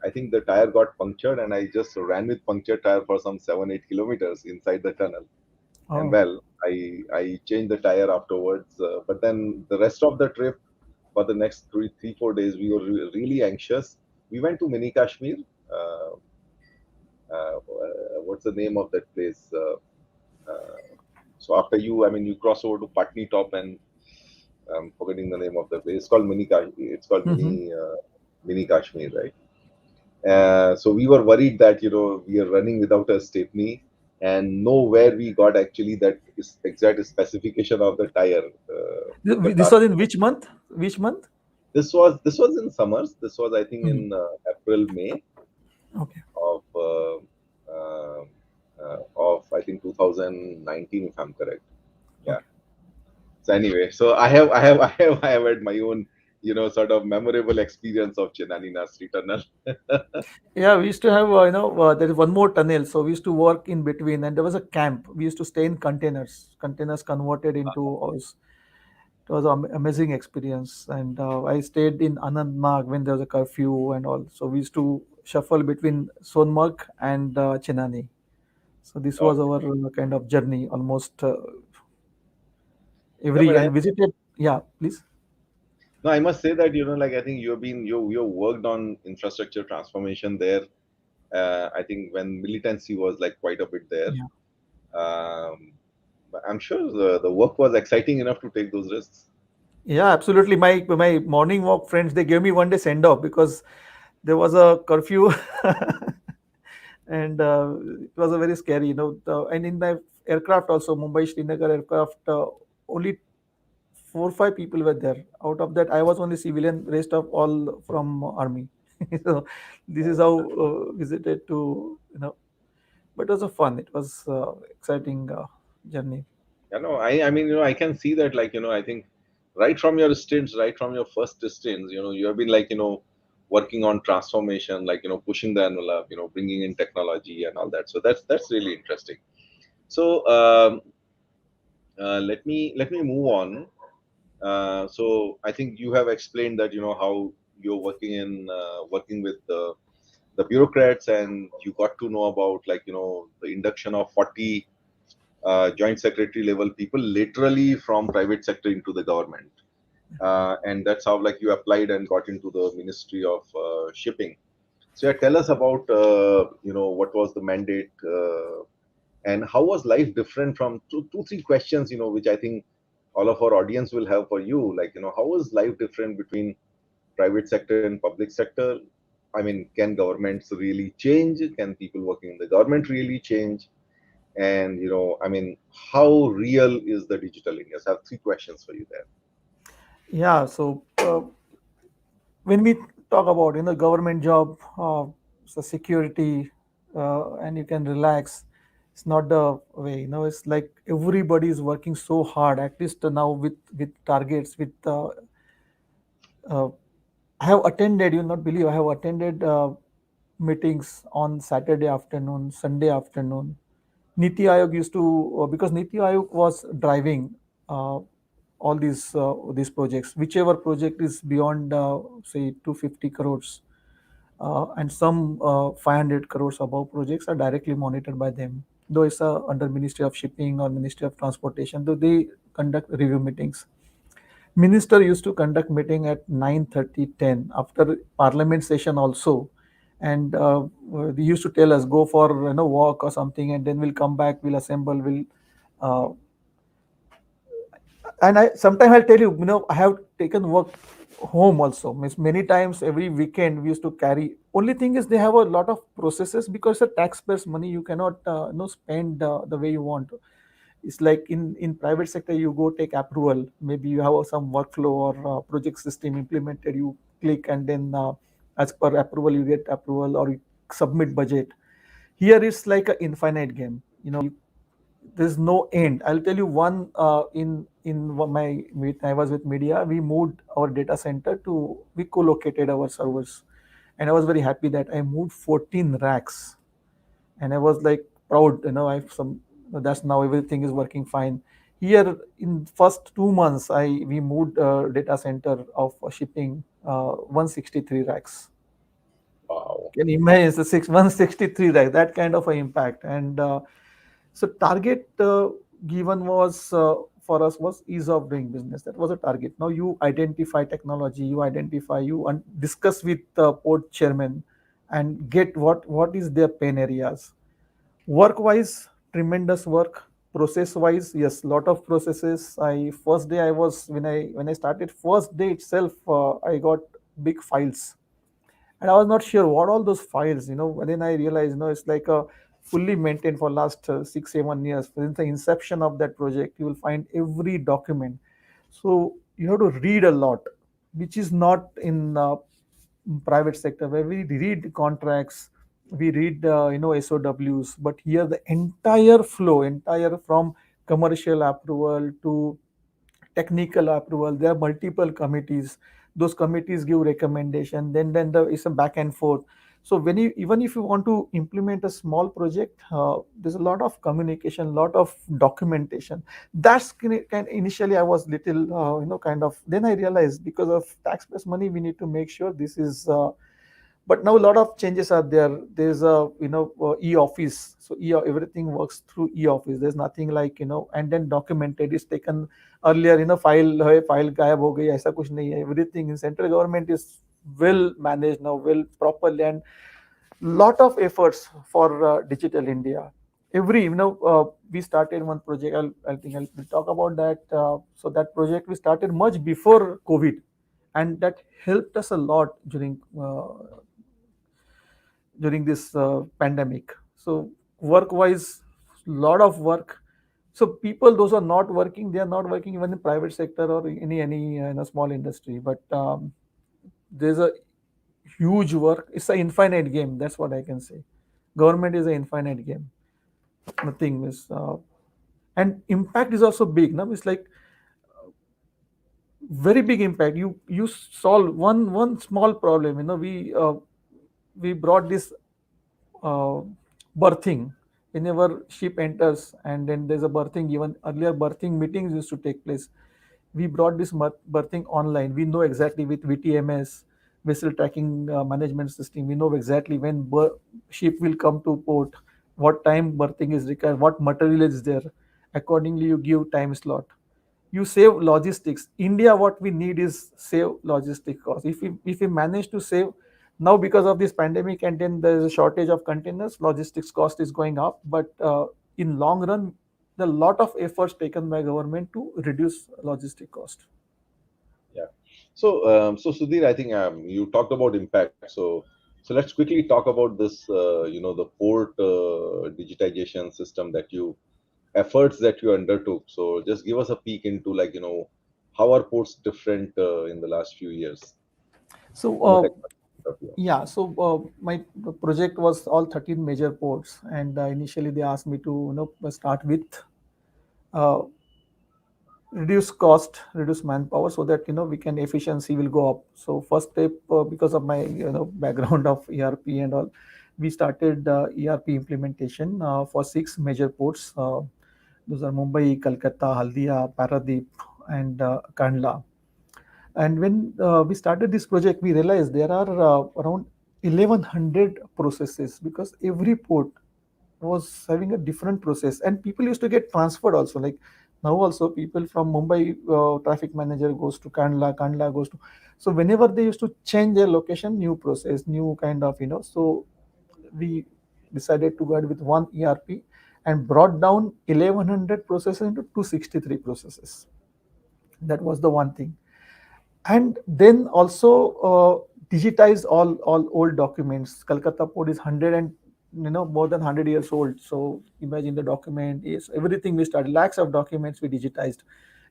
I think the tire got punctured, and I just ran with punctured tire for some 7-8 kilometers inside the tunnel. And Oh, well, I changed the tire afterwards. But then the rest of the trip, for the next 3-4 days, we were really anxious. We went to Mini Kashmir. Uh, what's the name of that place? Uh, so after you, I mean, you cross over to Patni Top, and I'm forgetting the name of the place. It's called It's called hmm. Mini Kashmir, right? So we were worried that we are running without a stepney, and nowhere we got actually that is exact specification of the tire in the This car. was in which month? Which month? This was in summers. This was, I think, Mhm. in April, May Okay. of I think 2019, if I'm correct. Yeah. Okay. So anyway, so I have had my own sort of memorable experience of Chenani Nasri Tunnel. Yeah, we used to have, there is one more tunnel. So we used to work in between, and there was a camp. We used to stay in containers converted into house. It was an amazing experience. And I stayed in Anandnag when there was a curfew and all. So we used to shuffle between Sonmarg and Chenani. So this was Okay. our kind of journey almost No, but every and visited. Yeah, please. no, I must say that like I think you worked on infrastructure transformation there. I think when militancy was like quite a bit there. Yeah. Um, but I'm sure the work was exciting enough to take those risks. Yeah, absolutely. My morning walk friends, they gave me one day send off because there was a curfew, and it was a very scary. And in the aircraft also, Mumbai Srinagar aircraft, only 4 5 people were there. Out of that, I was only civilian. Rest of all from army. So this is how visited to. But it was a fun. It was exciting journey. I mean, I can see that, like, I think right from your stints, right from your first stints, you have been, like, working on transformation, like, pushing the envelope, bringing in technology and all that. So that's really interesting. So let me move on. So I think you have explained that how you're working with the bureaucrats, and you got to know about, like, the induction of 40 joint secretary level people literally from private sector into the government, and that's how, like, you applied and got into the Ministry of Shipping. So yeah, tell us about what was the mandate, and how was life different from two three questions, which I think all of our audience will have for you, like, how is life different between private sector and public sector? I mean, can governments really change? Can people working in the government really change? And I mean, how real is the digital India? So I have three questions for you there. Yeah. So when we talk about government job, so security, and you can relax, it's not the way. It's like everybody is working so hard, at least now with targets, with uh, I have attended, you not believe, I have attended meetings on Saturday afternoon, Sunday afternoon, Niti Aayog used to because Niti Aayog was driving uh, all these projects. Whichever project is beyond say 250 crores and some 500 crores above projects are directly monitored by them. Though it's under Ministry of Shipping or Ministry of Transportation, though they conduct review meetings. Minister used to conduct meeting at 9:30, 10 after Parliament session also, and they used to tell us go for walk or something, and then we'll come back, we'll assemble, we'll uh, and I sometimes I'll tell you, I have taken work home also. Means many times every weekend we used to carry. Only thing is they have a lot of processes because the taxpayers' money you cannot spend the way you want. It's like in private sector you go take approval. Maybe you have some workflow or project system implemented. You click and then as per approval you get approval or you submit budget. Here it's like an infinite game. There's no end. I'll tell you one my when I was with media, we moved our data center to we co-located our servers, and I was very happy that I moved 14 racks, and I was like proud. I have some. That's now everything is working fine. Here in first 2 months, I we moved data center of shipping 163 racks. Wow. Can you imagine the 163 racks? That kind of an impact and. So target given was for us was ease of doing business. That was a target. Now you identify technology, you discuss with the port chairman, and get what is their pain areas. Work wise, tremendous work. Process wise, yes, lot of processes. I first day I was when I started first day itself, I got big files and I was not sure what all those files. But then I realized, it's like a fully maintained for last 6 7 years. Since the inception of that project, you will find every document. So you have to read a lot, which is not in private sector where we read contracts, we read SOWs, but here the entire flow, entire from commercial approval to technical approval. There are multiple committees. Those committees give recommendation. Then there is a back and forth. So when you even if you want to implement a small project, there's a lot of communication, lot of documentation. That's kind initially I was little kind of. Then I realized because of taxpayers' money, we need to make sure this is. But now a lot of changes are there. There's a e-office, so everything works through e-office. There's nothing like and then documented is taken earlier. File गायब हो गई ऐसा कुछ नहीं है. Everything in central government is well managed now, well properly, and lot of efforts for digital India. Every we started one project. I think we'll talk about that. So that project we started much before COVID, and that helped us a lot during this pandemic. So work wise, lot of work. So people those who are not working, they are not working even in private sector or any small industry. But there's a huge work. It's an infinite game. That's what I can say. Government is an infinite game. Nothing is. And impact is also big. Now it's like very big impact. You solve one small problem. We brought this uh, birthing whenever ship enters, and then there's a birthing. Even earlier birthing meetings used to take place. We brought this birthing online. We know exactly with VTMS, vessel tracking management system, we know exactly when ship will come to port, what time birthing is required, what material is there. Accordingly you give time slot, you save logistics. India, what we need is save logistic costs. If we manage to save now because of this pandemic, and then there is a shortage of containers, logistics cost is going up. But in long run, the lot of efforts taken by government to reduce logistic cost. Yeah. So Sudhir, I think you talked about impact. So let's quickly talk about this. The port digitization system that you efforts that you undertook. So just give us a peek into how are ports different in the last few years So from a technology point of view. yeah, so my project was all 13 major ports, and initially they asked me to start with uh, reduce cost, reduce manpower, so that we can efficiency will go up. So first step, because of my background of ERP and all, we started ERP implementation for 6 major ports. Those are Mumbai, Kolkata, Haldia, Paradeep, and Kandla. And when we started this project, we realized there are around 1100 processes, because every port was having a different process, and people used to get transferred also. Like now, also people from Mumbai, traffic manager goes to Kandla, Kandla goes to. So whenever they used to change their location, new process, new kind of, So we decided to go ahead with one ERP and brought down 1100 processes into 263 processes. That was the one thing. And then also digitize all old documents. Calcutta port is 100 and more than 100 years old. So imagine the document is everything. We started lakhs of documents we digitized,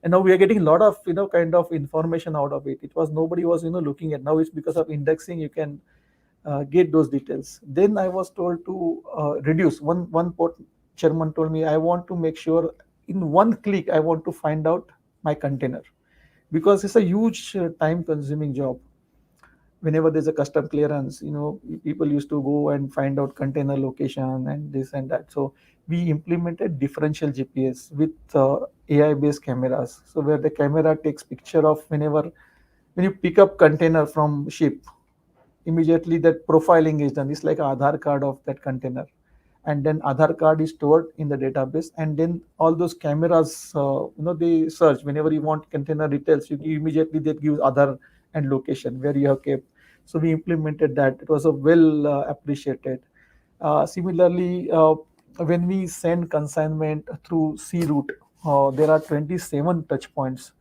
and now we are getting a lot of kind of information out of it. It was nobody was looking at. Now it's because of indexing you can get those details. Then I was told to reduce. One port chairman told me, I want to make sure in one click I want to find out my container, because it's a huge time consuming job. Whenever there's a custom clearance, people used to go and find out container location and this and that. So we implemented differential GPS with AI based cameras, so where the camera takes picture of whenever when you pick up container from ship, immediately that profiling is done. It's like an Aadhaar card of that container, and then Aadhaar card is stored in the database, and then all those cameras, they search whenever you want container details. You immediately they give Aadhaar and location where you have kept. So we implemented that. It was a well appreciated. Similarly, when we send consignment through sea route, there are 27 touch points.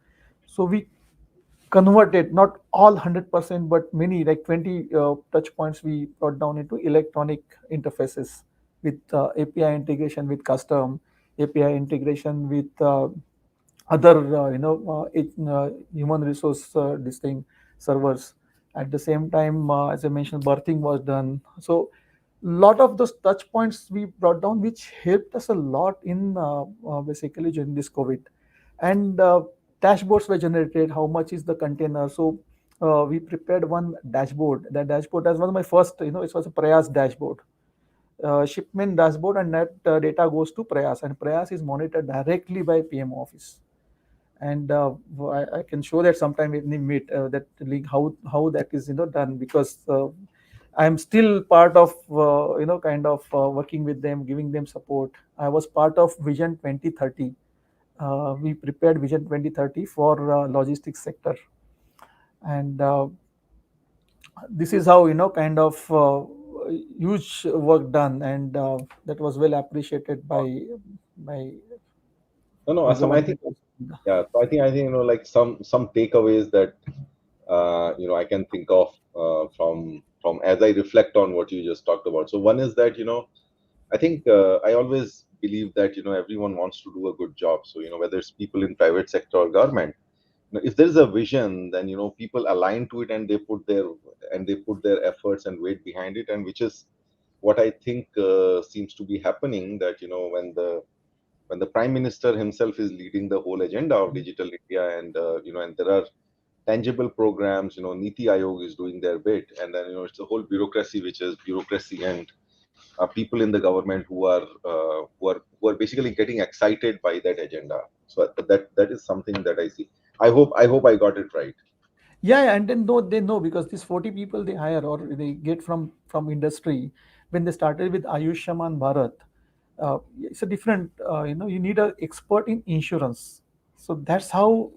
So we converted not all 100%, but many, like 20 touch points we brought down into electronic interfaces with API integration with custom, API integration with other human resource this thing servers. At the same time, as I mentioned, birthing was done. So lot of those touch points we brought down, which helped us a lot in basically during this COVID. And dashboards were generated. How much is the container? So we prepared one dashboard. That dashboard, that was my first, it was a Prayas dashboard, shipment dashboard, and that data goes to Prayas, and Prayas is monitored directly by PM office. And I can show that sometime when we meet that link, how that is done, because I'm still part of kind of working with them, giving them support. I was part of Vision 2030. We prepared Vision 2030 for logistics sector, and this is how kind of huge work done, and that was well appreciated by No, no, the Asam, I government think, also. yeah. So I think like some takeaways that I can think of from as I reflect on what you just talked about. So one is that I think I always believe that everyone wants to do a good job. So whether it's people in private sector or government, if there is a vision, then people align to it, and they put their efforts and weight behind it, and which is what I think seems to be happening. That when the prime minister himself is leading the whole agenda of digital India, and and there are tangible programs. Niti Aayog is doing their bit, and then it's the whole bureaucracy, which is bureaucracy and people in the government who are basically getting excited by that agenda. So that is something that I see. I hope I got it right. Yeah, yeah, and then though they know, because these 40 people they hire or they get from industry, when they started with Ayushman Bharat, it's a different. You need an expert in insurance. So that's how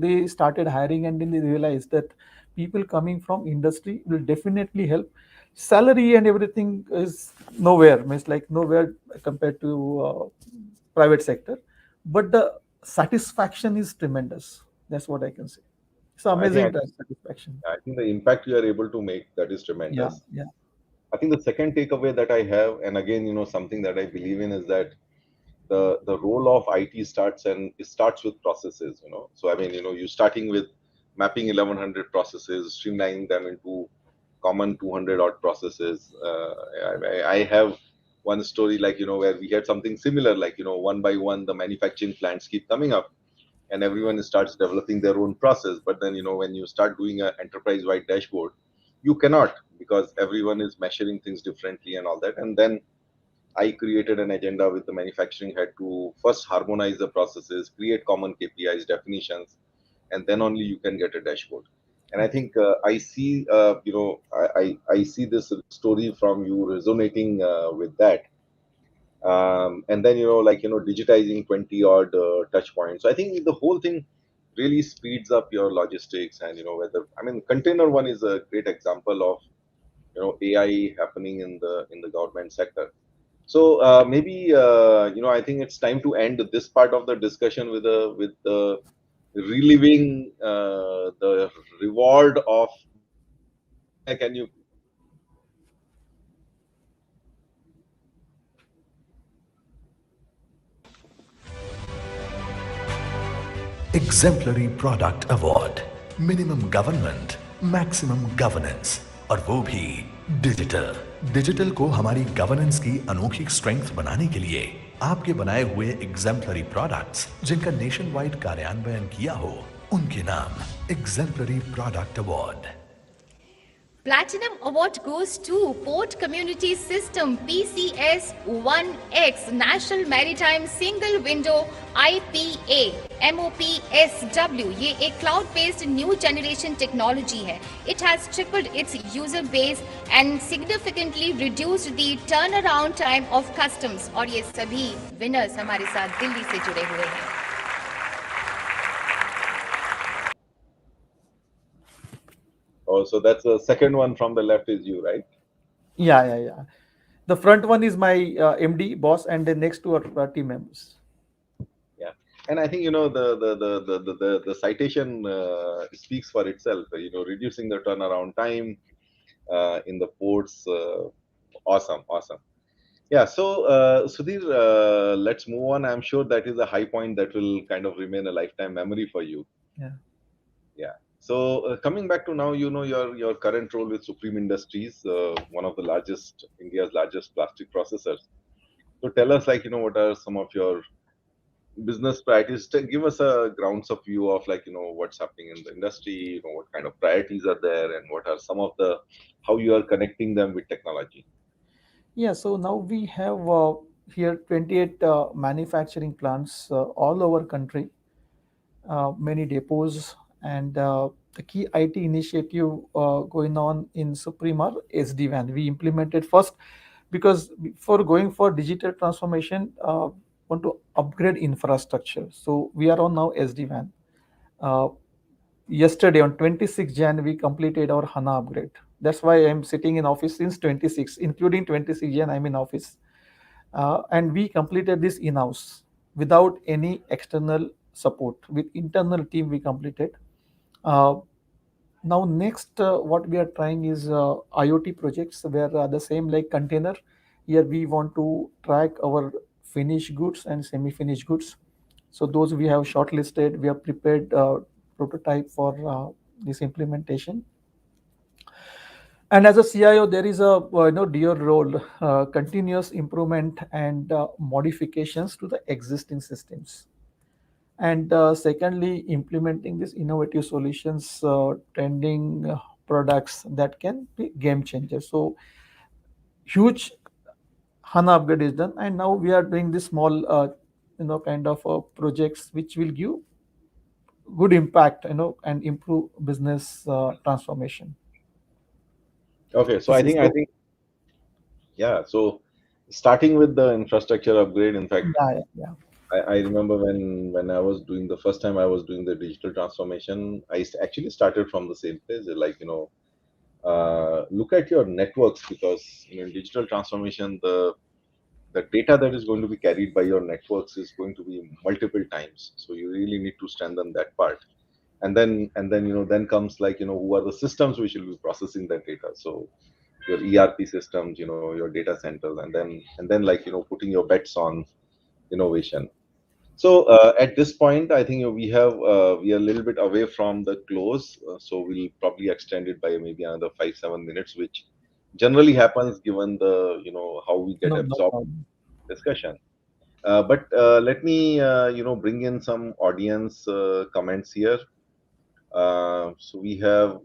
they started hiring, and then they realized that people coming from industry will definitely help. Salary and everything is nowhere, means like nowhere compared to private sector, but the satisfaction is tremendous. That's what I can say. It's I think I amazing think satisfaction. I think the impact you are able to make, that is Yeah, tremendous. yeah. I think the second takeaway that I have, and again, something that I believe in, is that the role of IT starts with processes. So I mean, you starting with mapping 1100 processes, streamlining them into common 200 odd processes. I have one story, like where we had something similar, like one by one the manufacturing plants keep coming up, and everyone starts developing their own process. But then when you start doing an enterprise wide dashboard, you cannot, because everyone is measuring things differently and all that. And then I created an agenda with the manufacturing head to first harmonize the processes, create common KPIs, definitions, and then only you can get a dashboard. And I Okay. think I see, I see this story from you resonating with that. And then, digitizing 20 odd touch points. So I think the whole thing really speeds up your logistics. And, whether, I mean, container one is a great example of, AI happening in the government sector. So maybe I think it's time to end this part of the discussion with the reliving the reward of data. So Kanvinde, can you? Exemplary product award, minimum government, maximum governance, और वो भी digital. Digital को हमारी governance की अनोखी strength बनाने के लिए आपके बनाए हुए एग्जेम्पलरी प्रोडक्ट्स जिनका नेशन वाइड कार्यान्वयन किया हो, उनके नाम exemplary product award. Platinum Award goes to Port Community System PCS 1X National Maritime Single Window IPA MOPSW. ये एक cloud based new generation technology है. It has tripled its user base and significantly reduced the turnaround time of customs. और ये सभी winners हमारे साथ दिल्ली से जुड़े हुए हैं. Oh, so that's the second one from the left is you, right? Yeah, yeah, yeah. The front one is my MD boss, and the next two are team members. Yeah. And I think the citation speaks for itself. Reducing the turnaround time in the ports. Awesome, awesome. Yeah. So Sudhir, let's move on. I'm sure that is a high point that will kind of remain a lifetime memory for you. Yeah. Yeah. So coming back to now, your current role with Supreme Industries, one of the largest India's largest plastic processors. So tell us, what are some of your business priorities? Give us a grounds of view of what's happening in the industry. What kind of priorities are there, and what are some of the how you are connecting them with technology. Yeah, so now we have here 28 manufacturing plants all over country, many depots, and the key IT initiative going on in Supreme are SD-WAN. We implemented first because before going for digital transformation, want to upgrade infrastructure. So we are on now SD-WAN. Uh, Yesterday on 26 Jan, we completed our HANA upgrade. That's why I'm sitting in office since 26, including 26 Jan, I'm in office. And we completed this in-house without any external support. With internal team, we completed. Uh, Now next, what we are trying is IoT projects where the same like container. Here we want to track our finished goods and semi-finished goods. So those we have shortlisted. We have prepared prototype for this implementation. And as a CIO, there is a dual role, continuous improvement and modifications to the existing systems. And secondly, implementing these innovative solutions, trending products that can be game changers. So huge HANA upgrade is done, and now we are doing this small, kind of projects which will give good impact, and improve business transformation. Okay, so This I is think I so. think yeah. So starting with the infrastructure upgrade. In fact, Yeah, yeah, yeah. I remember when I was doing the first time I was doing the digital transformation. Actually started from the same place. Look at your networks, because in digital transformation the data that is going to be carried by your networks is going to be multiple times, so you really need to strengthen that part. And then then comes who are the systems which will be processing that data. So your ERP systems, your data centers, and then putting your bets on innovation. So at this point, I think we are a little bit away from the close, so we'll probably extend it by maybe another 5-7 minutes, which generally happens given the how we get No, no absorbed problem. in discussion. But let me bring in some audience comments here. So we have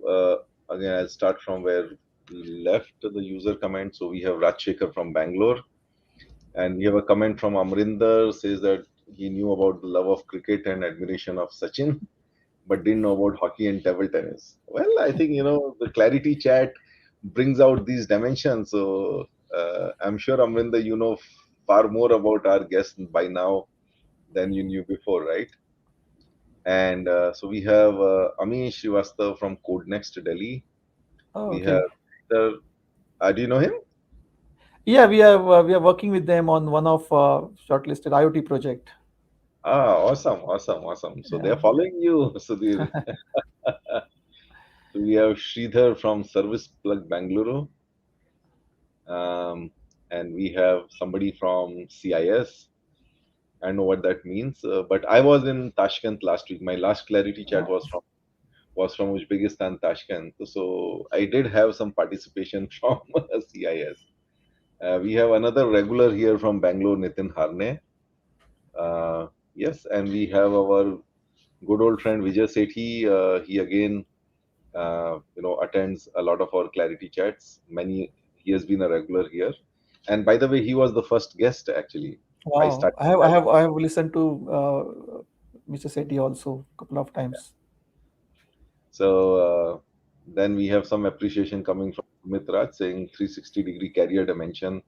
Again, I'll start from where we left the user comment. So we have Rajshekhar from Bangalore, and we have a comment from Amarinder says that he knew about the love of cricket and admiration of Sachin, but didn't know about hockey and table tennis. Well, I think the ClarITea Chat brings out these dimensions. So I'm sure Amrinder, far more about our guest by now than you knew before, right? And so we have Amish Srivastav from Codenext Delhi. Oh, We okay. have do you know him? We are working with them on one of shortlisted IoT project. Ah, awesome, awesome, awesome. So Yeah. they're following you, Sudhir. So we have Sridhar from Service Plug Bangalore. Um, and we have somebody from CIS. I know what that means, but I was in Tashkent last week. My last ClarITea Chat Oh, was from Uzbekistan, Tashkent. So I did have some participation from CIS. We have another regular here from Bangalore, Nitin Harne. Yes, and we have our good old friend Vijay Sethi. He again, attends a lot of our ClarITea Chats. He has been a regular here. And by the way, he was the first guest actually. I wow. started. I have listened to Mr. Sethi also a couple of times. So then we have some appreciation coming from Sumit Raj saying 360-degree career dimension,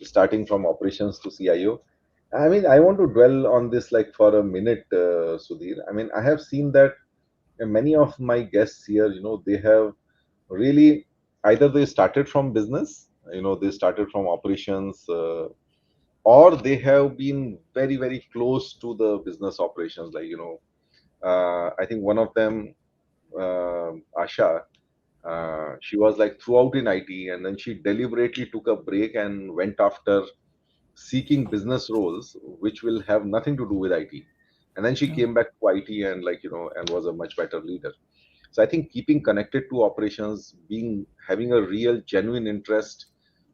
starting from operations to CIO. I mean, I want to dwell on this like for a minute, Sudhir. I mean, I have seen that many of my guests here, they have really either they started from business, they started from operations, or they have been very, very close to the business operations. Like, I think one of them, Asha, she was like throughout in IT, and then she deliberately took a break and went after seeking business roles which will have nothing to do with IT. And then she Yeah. came back to IT and and was a much better leader. So I think keeping connected to operations, having a real genuine interest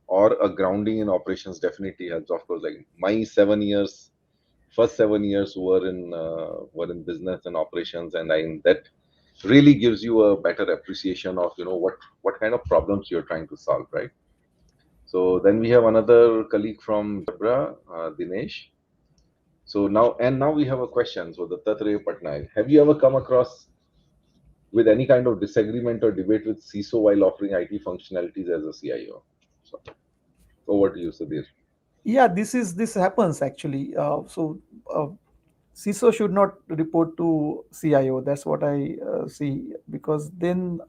or a grounding in operations definitely helps. Of course, like my 7 years, first 7 years were in business and operations, and that really gives you a better appreciation of what kind of problems you're trying to solve, right? So then we have another colleague from Jabra, Dinesh. So now we have a question. So the Dattatray Phatnaik, have you ever come across with any kind of disagreement or debate with CISO while offering IT functionalities as a CIO? So over to you, Sudhir. Yeah, this happens actually. Uh, CISO should not report to CIO. That's what I see, because then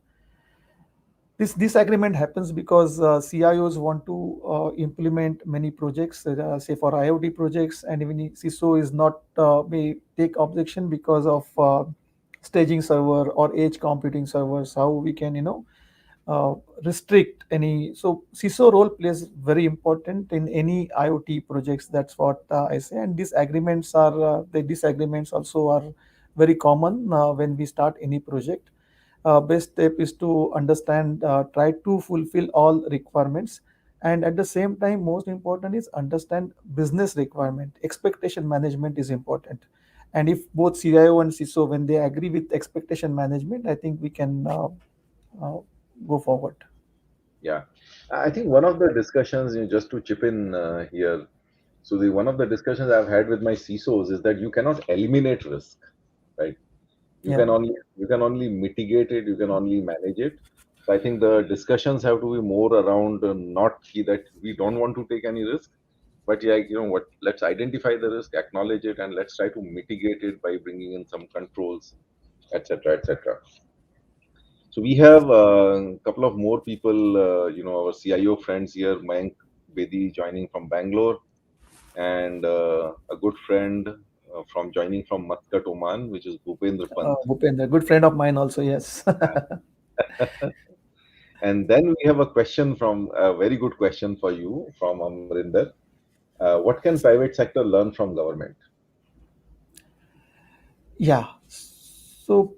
this disagreement happens because CIOs want to implement many projects, say for IoT projects, and even if CISO is not may take objection because of staging server or edge computing servers. How we can uh, restrict any. So CISO role plays very important in any IoT projects. That's what I say. And disagreements are the disagreements also are very common when we start any project. Best step is to understand, try to fulfill all requirements, and at the same time, most important is understand business requirement. Expectation management is important, and if both CIO and CISO, when they agree with expectation management, I think we can uh, go forward. Yeah, I think one of the discussions, just to chip in here, so the one of the discussions I've had with my CISOs is that you cannot eliminate risk, right? You Yeah. can only mitigate it, you can only manage it. So I think the discussions have to be more around not key that we don't want to take any risk, but yeah, what, let's identify the risk, acknowledge it, and let's try to mitigate it by bringing in some controls, etc., etc. So we have a couple of more people, our CIO friends here, Mayank Bedi joining from Bangalore, and a good friend from joining from Muscat, Oman, which is Bhupendra Pant. Bhupendra, good friend of mine also, yes. And then we have a question from a very good question for you from Amarinder. What can private sector learn from government? Yeah. So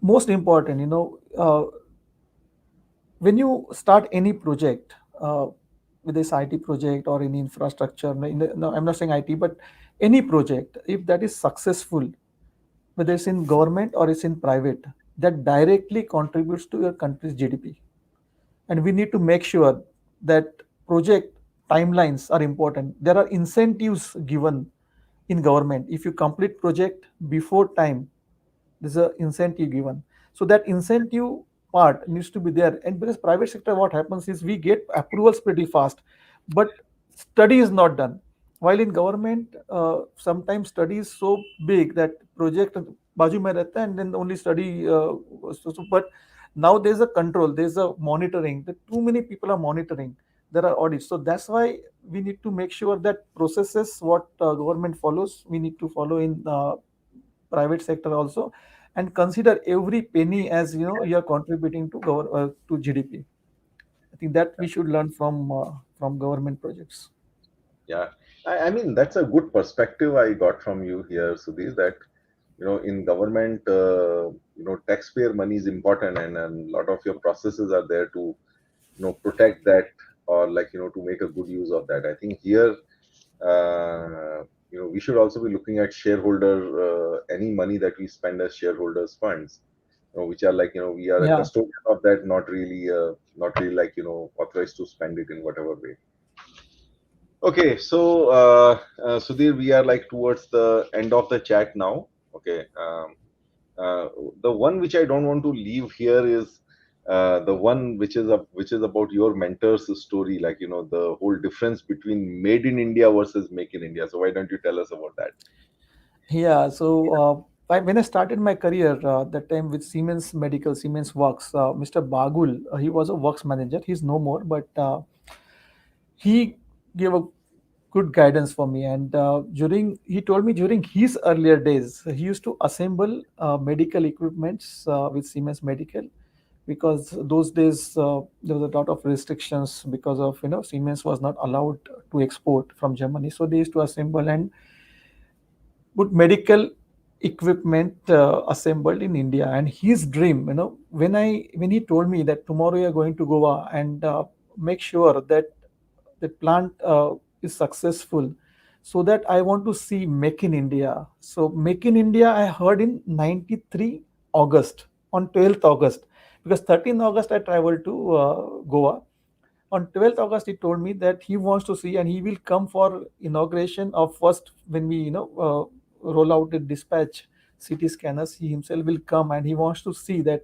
most important, when you start any project, with this IT project or any infrastructure, no, I'm not saying IT, but any project, if that is successful, whether it's in government or it's in private, that directly contributes to your country's GDP. And we need to make sure that project timelines are important. There are incentives given in government. If you complete project before time, there's a incentive given. So that incentive part needs to be there. And because private sector, what happens is we get approvals pretty fast, but study is not done. While in government, sometimes study is so big that project bazu mein rehta and then only study. But now there's a control, there's a monitoring. That too many people are monitoring. There are audits. So that's why we need to make sure that processes what government follows, we need to follow in private sector also, and consider every penny as you are contributing to to GDP. I think that we should learn from government projects. Yeah, I mean that's a good perspective I got from you here, Sudhir. That in government, taxpayer money is important, and a lot of your processes are there to protect that, or like to make a good use of that. I think here, we should also be looking at shareholder, any money that we spend as shareholders funds, which are like we are a Yeah. custodian of that, not really like authorized to spend it in whatever way. Okay, so Sudhir, we are like towards the end of the chat now. Okay, uh, the one which I don't want to leave here is the one which is about your mentor's story, like the whole difference between made in India versus make in India. So why don't you tell us about that? Yeah. So when I started my career, that time with Siemens Medical, Siemens Works, Mr. Bagul, he was a works manager. He's no more, but he gave a good guidance for me. And during he told me during his earlier days, he used to assemble medical equipments with Siemens Medical, because those days there was a lot of restrictions because of Siemens was not allowed to export from Germany. So they used to assemble and put medical equipment assembled in India. And his dream, when he told me that tomorrow you are going to Goa and make sure that the plant is successful, so that I want to see Make in India. So Make in India, I heard in 93 August, on 12th August, because 13th August I traveled to Goa. On 12th August, he told me that he wants to see and he will come for inauguration of first, when we roll out the dispatch CT scanners. He himself will come and he wants to see that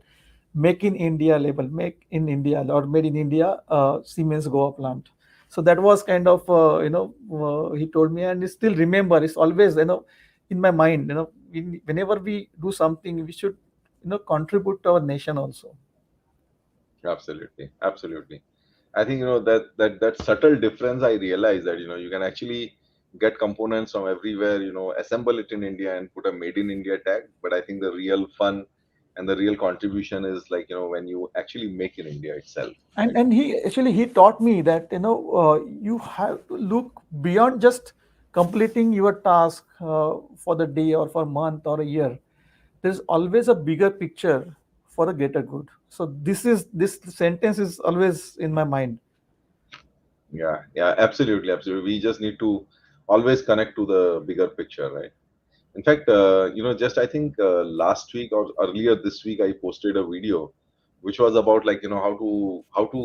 Make in India label, Make in India or Made in India Siemens Goa plant. So that was kind of he told me, and I still remember. It's always in my mind. Whenever we do something, we should contribute to our nation also. Absolutely, absolutely. I think that subtle difference. I realize that you can actually get components from everywhere. Assemble it in India and put a made in India tag. But I think the real fun and the real contribution is like when you actually make in India itself, and right? and he actually he taught me that you have to look beyond just completing your task for the day or for a month or a year. There's always a bigger picture for a greater good. So this sentence is always in my mind. Yeah, yeah, absolutely, absolutely. We just need to always connect to the bigger picture, right? In fact, just I think last week or earlier this week, I posted a video which was about like how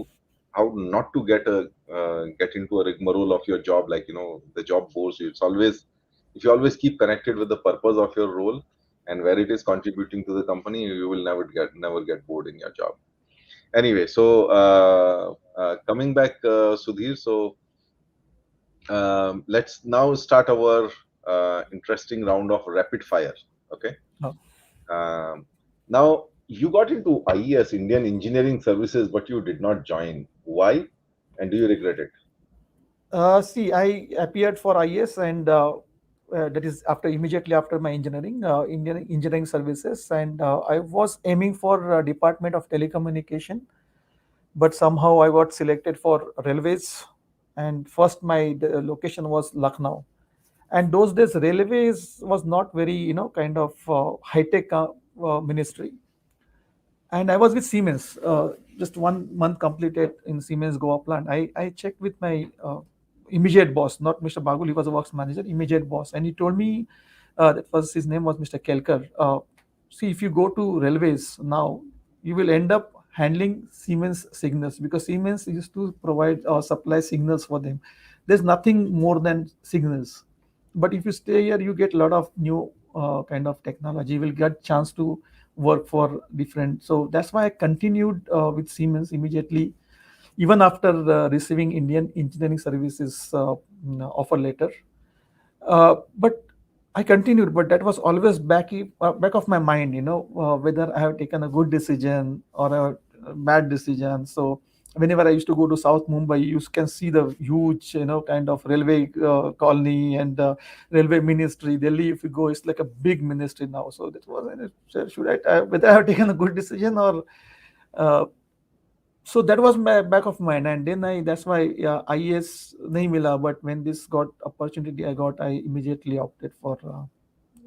not to get into a rigmarole of your job. Like the job bores you. It's always, if you always keep connected with the purpose of your role and where it is contributing to the company, you will never get bored in your job. Anyway, so coming back, Sudhir. So let's now start our interesting round of rapid fire. Okay. No. Um, Now you got into IES, Indian Engineering Services, but you did not join. Why? And do you regret it? See, I appeared for IS, and that is after immediately after my Indian engineering services, and I was aiming for Department of Telecommunication, but somehow I got selected for railways, and first my location was Lucknow, and those days railways was not very kind of high tech ministry, and I was with Siemens. Just 1 month completed in Siemens Goa plant. I checked with my immediate boss, not Mr. Bagul. He was a works manager. Immediate boss, and he told me that was his name was Mr. Kelkar. see, if you go to railways now, you will end up handling Siemens signals, because Siemens used to provide or supply signals for them. There's nothing more than signals. But if you stay here, you get a lot of new kind of technology. You will get chance to work for different. So that's why I continued with Siemens immediately, even after receiving Indian Engineering Services offer letter. But I continued, but that was always back of my mind, whether I have taken a good decision or a bad decision. So whenever I used to go to South Mumbai, you can see the huge, kind of railway colony and railway ministry. Delhi, if you go, it's like a big ministry now. So that was, should whether I have taken a good decision or uh, so that was my back of mind, and then I that's why IAS nahi mila, but when this got opportunity I got, I immediately opted for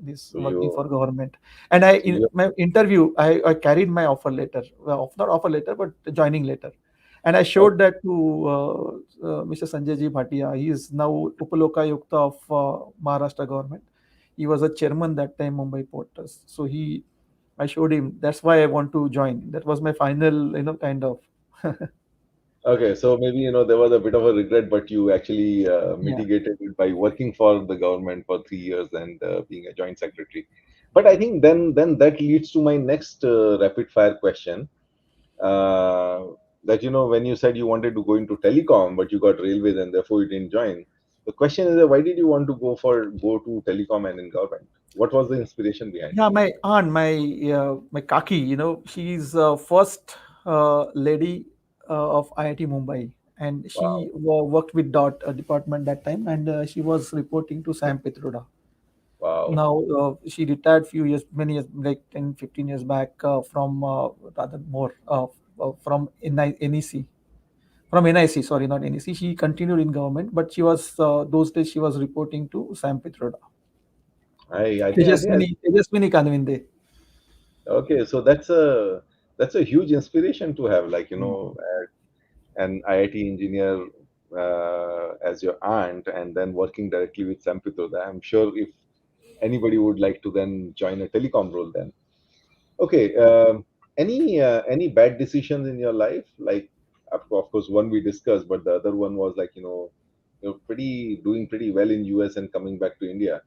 this So working for you, government. And I so in you, my interview, I carried my offer letter, not offer letter but joining letter, and I oh, showed that to Mr. Sanjay Ji Bhatia. He is now Upalokayukta of Maharashtra government. He was a chairman that time, Mumbai Port Trust. So I showed him. That's why I want to join. That was my final, kind of. okay. So maybe there was a bit of a regret, but you actually Yeah. mitigated it by working for the government for 3 years and being a joint secretary. But I think then that leads to my next rapid fire question. Uh, that when you said you wanted to go into telecom, but you got railways and therefore you didn't join. The question is, why did you want to go to telecom and in government? What was the inspiration behind? Yeah, my aunt, my kaki, she's first lady of IIT Mumbai, and Wow, she worked with dot department that time, and she was reporting to Sam Pitroda. wow. Now she retired few years, many years, like 10, 15 years back from rather more from NEC. From NIC, sorry, not NEC. She continued in government, but she was those days she was reporting to Sam Pitroda. I think Tejaswini Kanvinde. okay. So that's a huge inspiration to have, like an IIT engineer as your aunt, and then working directly with Sampitoda. I'm sure if anybody would like to then join a telecom role, then okay. Any bad decisions in your life? Like, of course, one we discussed, but the other one was like you're pretty doing pretty well in US and coming back to India.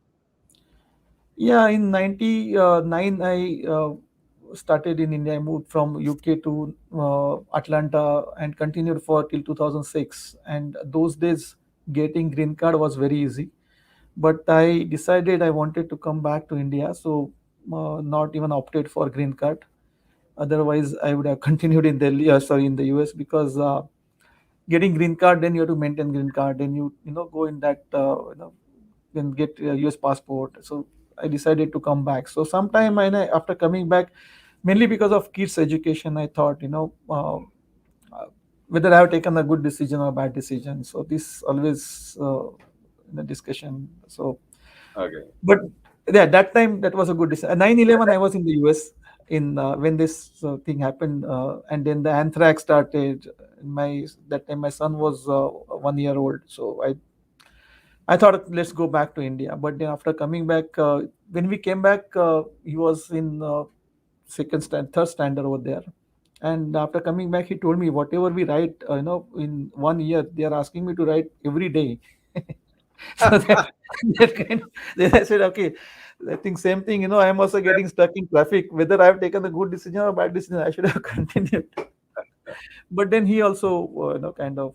Yeah, in '99, I started in India. I moved from UK to Atlanta and continued for till 2006. And those days, getting green card was very easy. But I decided I wanted to come back to India, so not even opted for green card. Otherwise, I would have continued in Delhi, sorry, in the US, because getting green card, then you have to maintain green card, then go in that then get a US passport. So I decided to come back. So sometime after coming back, mainly because of kids education, I thought uh, whether I have taken a good decision or bad decision. So this always in the discussion. So Okay. but yeah, that time that was a good decision. 9/11, I was in the US in when this thing happened, and then the anthrax started. My That time my son was 1 year old, so I thought let's go back to India. But then after coming back, when we came back, he was in third standard over there. And after coming back, he told me whatever we write, in 1 year, they are asking me to write every day. So that kind of, then I said, okay, I think same thing. I am also getting stuck in traffic. Whether I have taken a good decision or bad decision, I should have continued. But then he also, kind of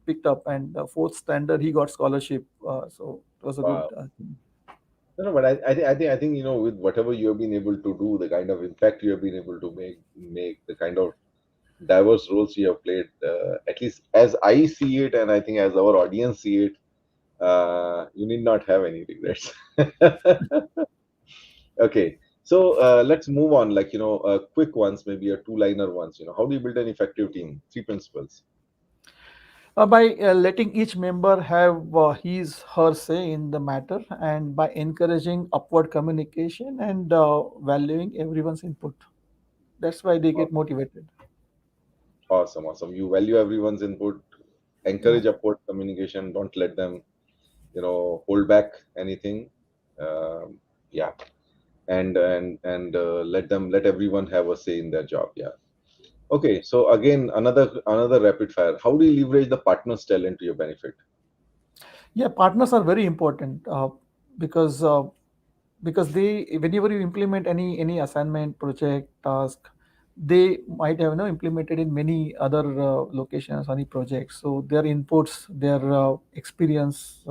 picked up, and fourth standard he got scholarship. So it was a good Wow. thing. No, but I think with whatever you have been able to do, the kind of impact you have been able to make the kind of diverse roles you have played, at least as I see it, and I think as our audience see it, you need not have any regrets. Okay, so let's move on. Like quick ones, maybe a two-liner ones. How do you build an effective team? Three principles. By letting each member have his her say in the matter, and by encouraging upward communication and valuing everyone's input. That's why they Aw- get motivated. Awesome, awesome. You value everyone's input, Yeah. encourage upward communication. Don't let them, hold back anything. Yeah. and let everyone have a say in their job. Yeah. Okay. So again, another rapid fire. How do you leverage the partner's talent to your benefit? Yeah, partners are very important because uh, because they, whenever you implement any assignment, project, task, they might have implemented in many other locations, any projects. So their inputs, their experience,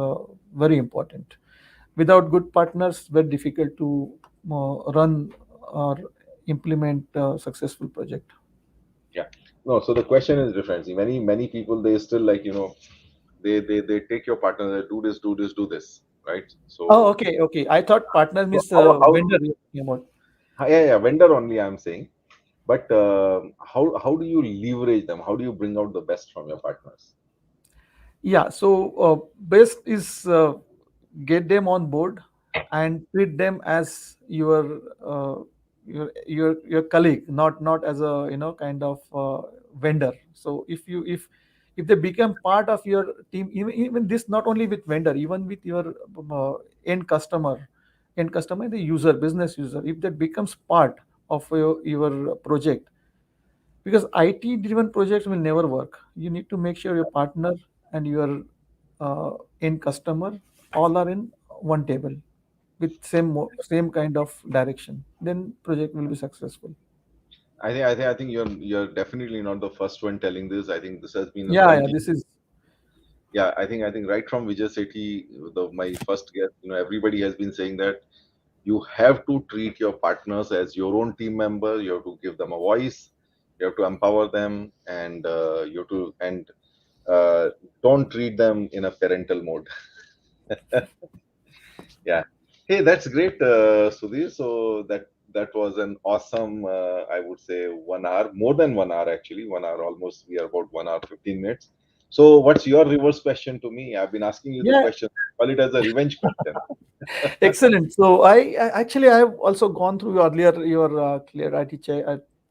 very important. Without good partners, very difficult to run or implement a successful project. Yeah. No. So the question is different. See, many people, they still like, they take your partner, they do this, do this, do this, right? Oh, So, okay, okay. I thought partner so means how vendor you're talking about. yeah, yeah, vendor only I'm saying. But how do you leverage them? How do you bring out the best from your partners? Yeah, so best is get them on board and treat them as your colleague, not as a kind of vendor. So if they become part of your team, even this not only with vendor, even with your uh, end customer, the user, business user, if that becomes part of your project, because IT driven projects will never work. You need to make sure your partner and your end customer all are in one table with same kind of direction. Then project will be successful. I think you're definitely not the first one telling this. I think this has been a Yeah, yeah. trend. This is Yeah, I think right from Vijay Sethi, my first guest, everybody has been saying that you have to treat your partners as your own team member. You have to give them a voice. You have to empower them, and you have to and don't treat them in a parental mode. Yeah. Hey, that's great, Sudhir. So that was an awesome, I would say, 1 hour, more than 1 hour actually, 1 hour almost. We are about 1 hour 15 minutes. So, what's your reverse question to me? I've been asking you the yeah. question. Call it as a revenge question. Excellent. So actually I have also gone through earlier your clear IT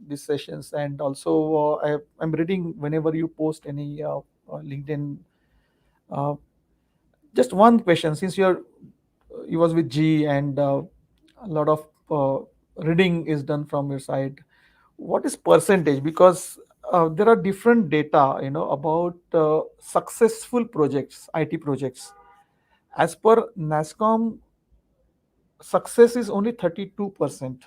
these sessions, and also I'm reading whenever you post any LinkedIn. Uh, just one question, since you was with G and a lot of reading is done from your side. What is percentage? Because there are different data, about successful projects, IT projects. As per NASCOM, success is only 32%.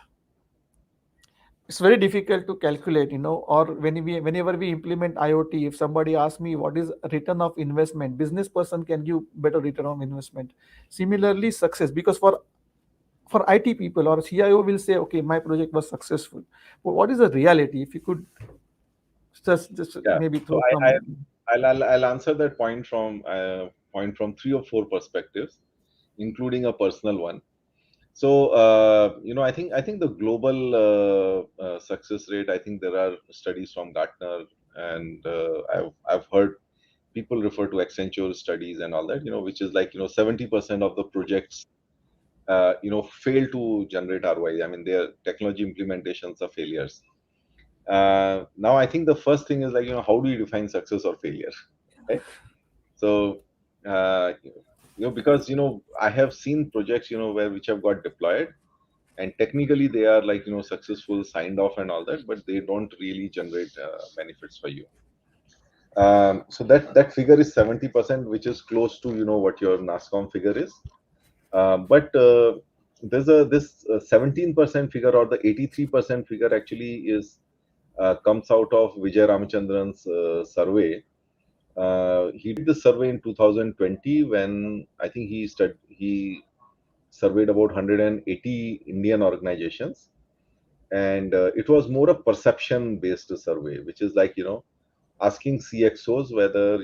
It's very difficult to calculate, or whenever we implement IoT, if somebody asks me what is return of investment, business person can give better return on investment. Similarly, success, because for IT people or CIO will say, okay, my project was successful. But what is the reality? If you could just Yeah. maybe So throw some. I'll answer that point from three or four perspectives, including a personal one. So I think the global success rate. I think there are studies from Gartner, and I've heard people refer to Accenture studies and all that. Which is like 70% of the projects fail to generate ROI. I mean, their technology implementations are failures. Now I think the first thing is like how do you define success or failure, right? So because I have seen projects where which have got deployed, and technically they are like successful, signed off and all that, but they don't really generate benefits for you. So that figure is 70%, which is close to what your NASCOM figure is. But there's a this 17% figure, or the 83% figure actually is comes out of Vijay Ramachandran's survey. He did the survey in 2020 when I think he surveyed about 180 Indian organizations, and it was more a perception based survey, which is like asking CXOs whether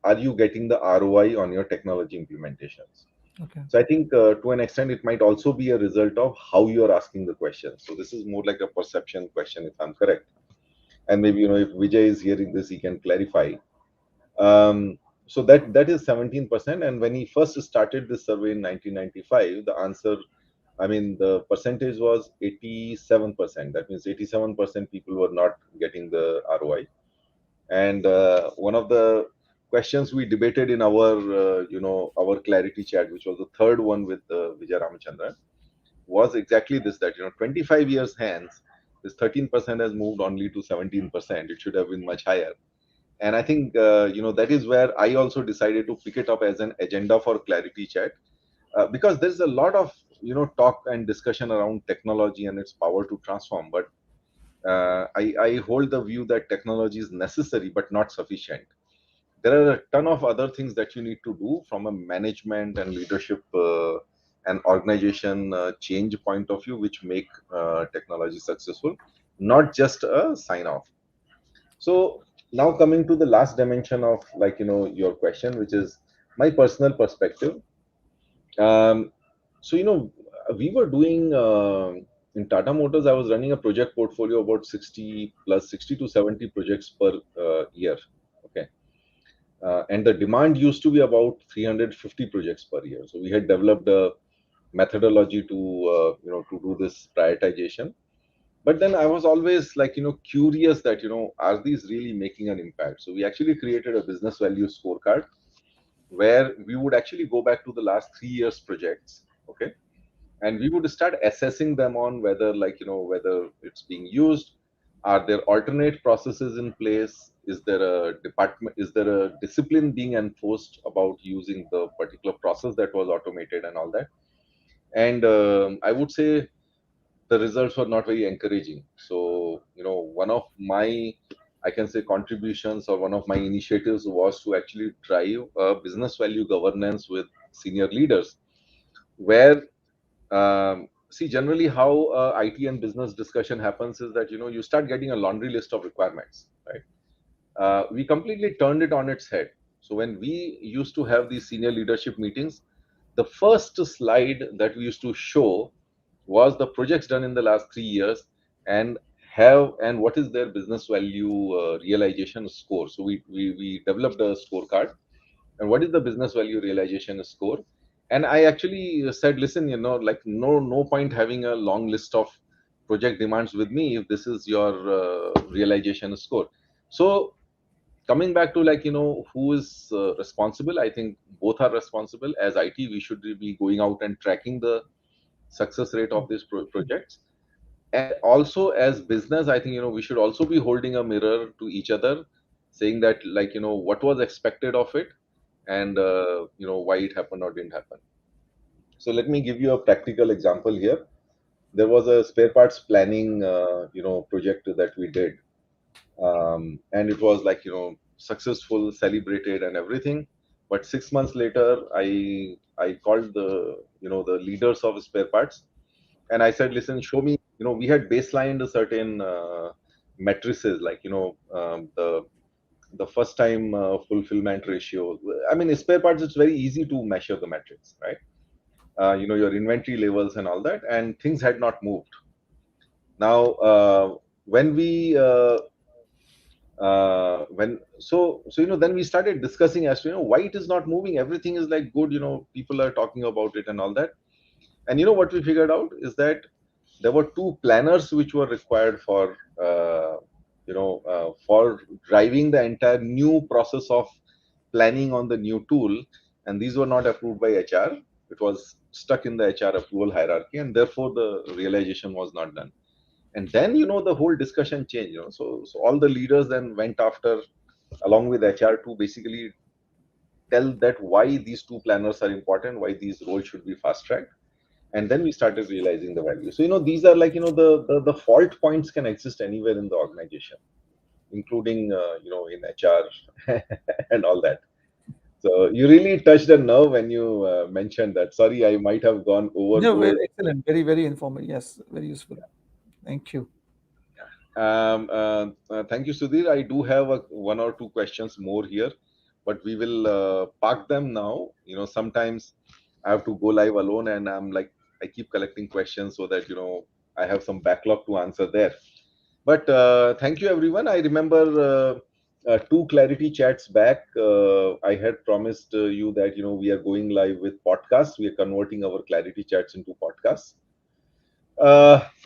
are you getting the ROI on your technology implementations. Okay. So I think to an extent it might also be a result of how you are asking the question. So this is more like a perception question, if I'm correct. And maybe if Vijay is hearing this, he can clarify. So that is 17%. And when he first started this survey in 1995, the answer, I mean, the percentage was 87%. That means 87% people were not getting the ROI. And one of the questions we debated in our, our ClarITea Chat, which was the third one with Vijay Ramachandran, was exactly this, that 25 years hence, this 13% has moved only to 17%. It should have been much higher. And I think that is where I also decided to pick it up as an agenda for Clarity Chat, because there's a lot of talk and discussion around technology and its power to transform. But I hold the view that technology is necessary but not sufficient. There are a ton of other things that you need to do from a management and leadership and organization change point of view, which make technology successful, not just a sign off. So now coming to the last dimension of, your question, which is my personal perspective. um, so we were doing in Tata Motors, I was running a project portfolio about 60 plus 60 to 70 projects per year. Okay. And the demand used to be about 350 projects per year. So we had developed a methodology to to do this prioritization. But then I was always curious that are these really making an impact? So we actually created a business value scorecard where we would actually go back to the last 3 years projects. Okay. And we would start assessing them on whether whether it's being used. Are there alternate processes in place? Is there a department, is there a discipline being enforced about using the particular process that was automated and all that? And I would say the results were not very encouraging. So one of my, I can say, contributions, or one of my initiatives, was to actually drive a business value governance with senior leaders, where see, generally how IT and business discussion happens is that you start getting a laundry list of requirements, right? We completely turned it on its head. So when we used to have these senior leadership meetings, the first slide that we used to show was the projects done in the last 3 years, and what is their business value realization score. So we developed a scorecard, and what is the business value realization score. And I actually said, listen, no point having a long list of project demands with me if this is your realization score. So coming back to who is responsible, I think both are responsible. As IT, we should be going out and tracking the success rate of these projects. And also as business, I think we should also be holding a mirror to each other, saying that what was expected of it, and why it happened or didn't happen. So let me give you a practical example here. There was a spare parts planning project that we did, and it was successful, celebrated and everything. But 6 months later, I called the the leaders of spare parts, and I said, listen, show me. We had baselined a certain matrices, the first time fulfillment ratio. I mean, spare parts, it's very easy to measure the metrics, right? Your inventory levels and all that, and things had not moved. Now, when we when so then we started discussing as to why it is not moving. Everything is like good, people are talking about it and all that. And what we figured out is that there were two planners which were required for driving the entire new process of planning on the new tool, and these were not approved by HR. It was stuck in the HR approval hierarchy, and therefore the realization was not done. And then the whole discussion changed. So all the leaders then went after, along with HR, to basically tell that why these two planners are important, why these roles should be fast tracked. And then we started realizing the value. So these are the fault points can exist anywhere in the organization, including in HR and all that. So you really touched a nerve when you mentioned that. Sorry, I might have gone No, overboard. very excellent. Very, very informative. Yes, very useful. Thank you. Thank you, Sudhir. I do have one or two questions more here, but we will park them now. Sometimes I have to go live alone, and I keep collecting questions so that I have some backlog to answer there. But thank you, everyone. I remember two Clarity Chats back. I had promised you that we are going live with podcasts. We are converting our Clarity Chats into podcasts,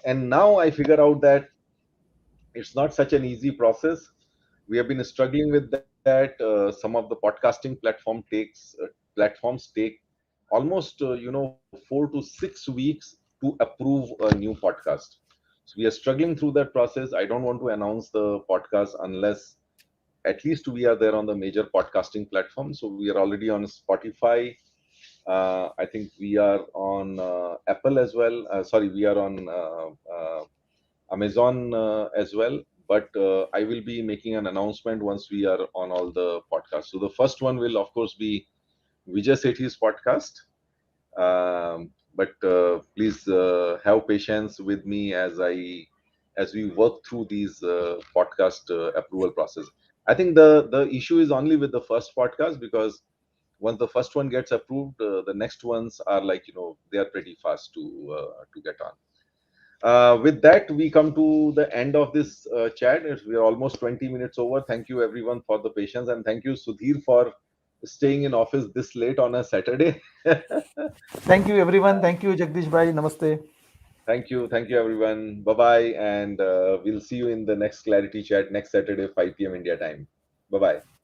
and now I figure out that it's not such an easy process. We have been struggling with that. Some of the podcasting platforms take almost 4 to 6 weeks to approve a new podcast. So we are struggling through that process. I don't want to announce the podcast unless at least we are there on the major podcasting platforms. So we are already on Spotify. I think we are on Apple as well. Sorry, we are on Amazon as well. But I will be making an announcement once we are on all the podcasts. So the first one will, of course, be Vijay Sethi's podcast. But please have patience with me as we work through these podcast approval process. I think the issue is only with the first podcast, because once the first one gets approved, the next ones are like, they are pretty fast to get on. With that, we come to the end of this chat. We are almost 20 minutes over. Thank you everyone for the patience, and thank you Sudhir for staying in office this late on a Saturday. Thank you, everyone. Thank you, Jagdish Bhai. Namaste. Thank you everyone. Bye bye, and we'll see you in the next Clarity Chat next Saturday, 5 p.m. India time. Bye bye.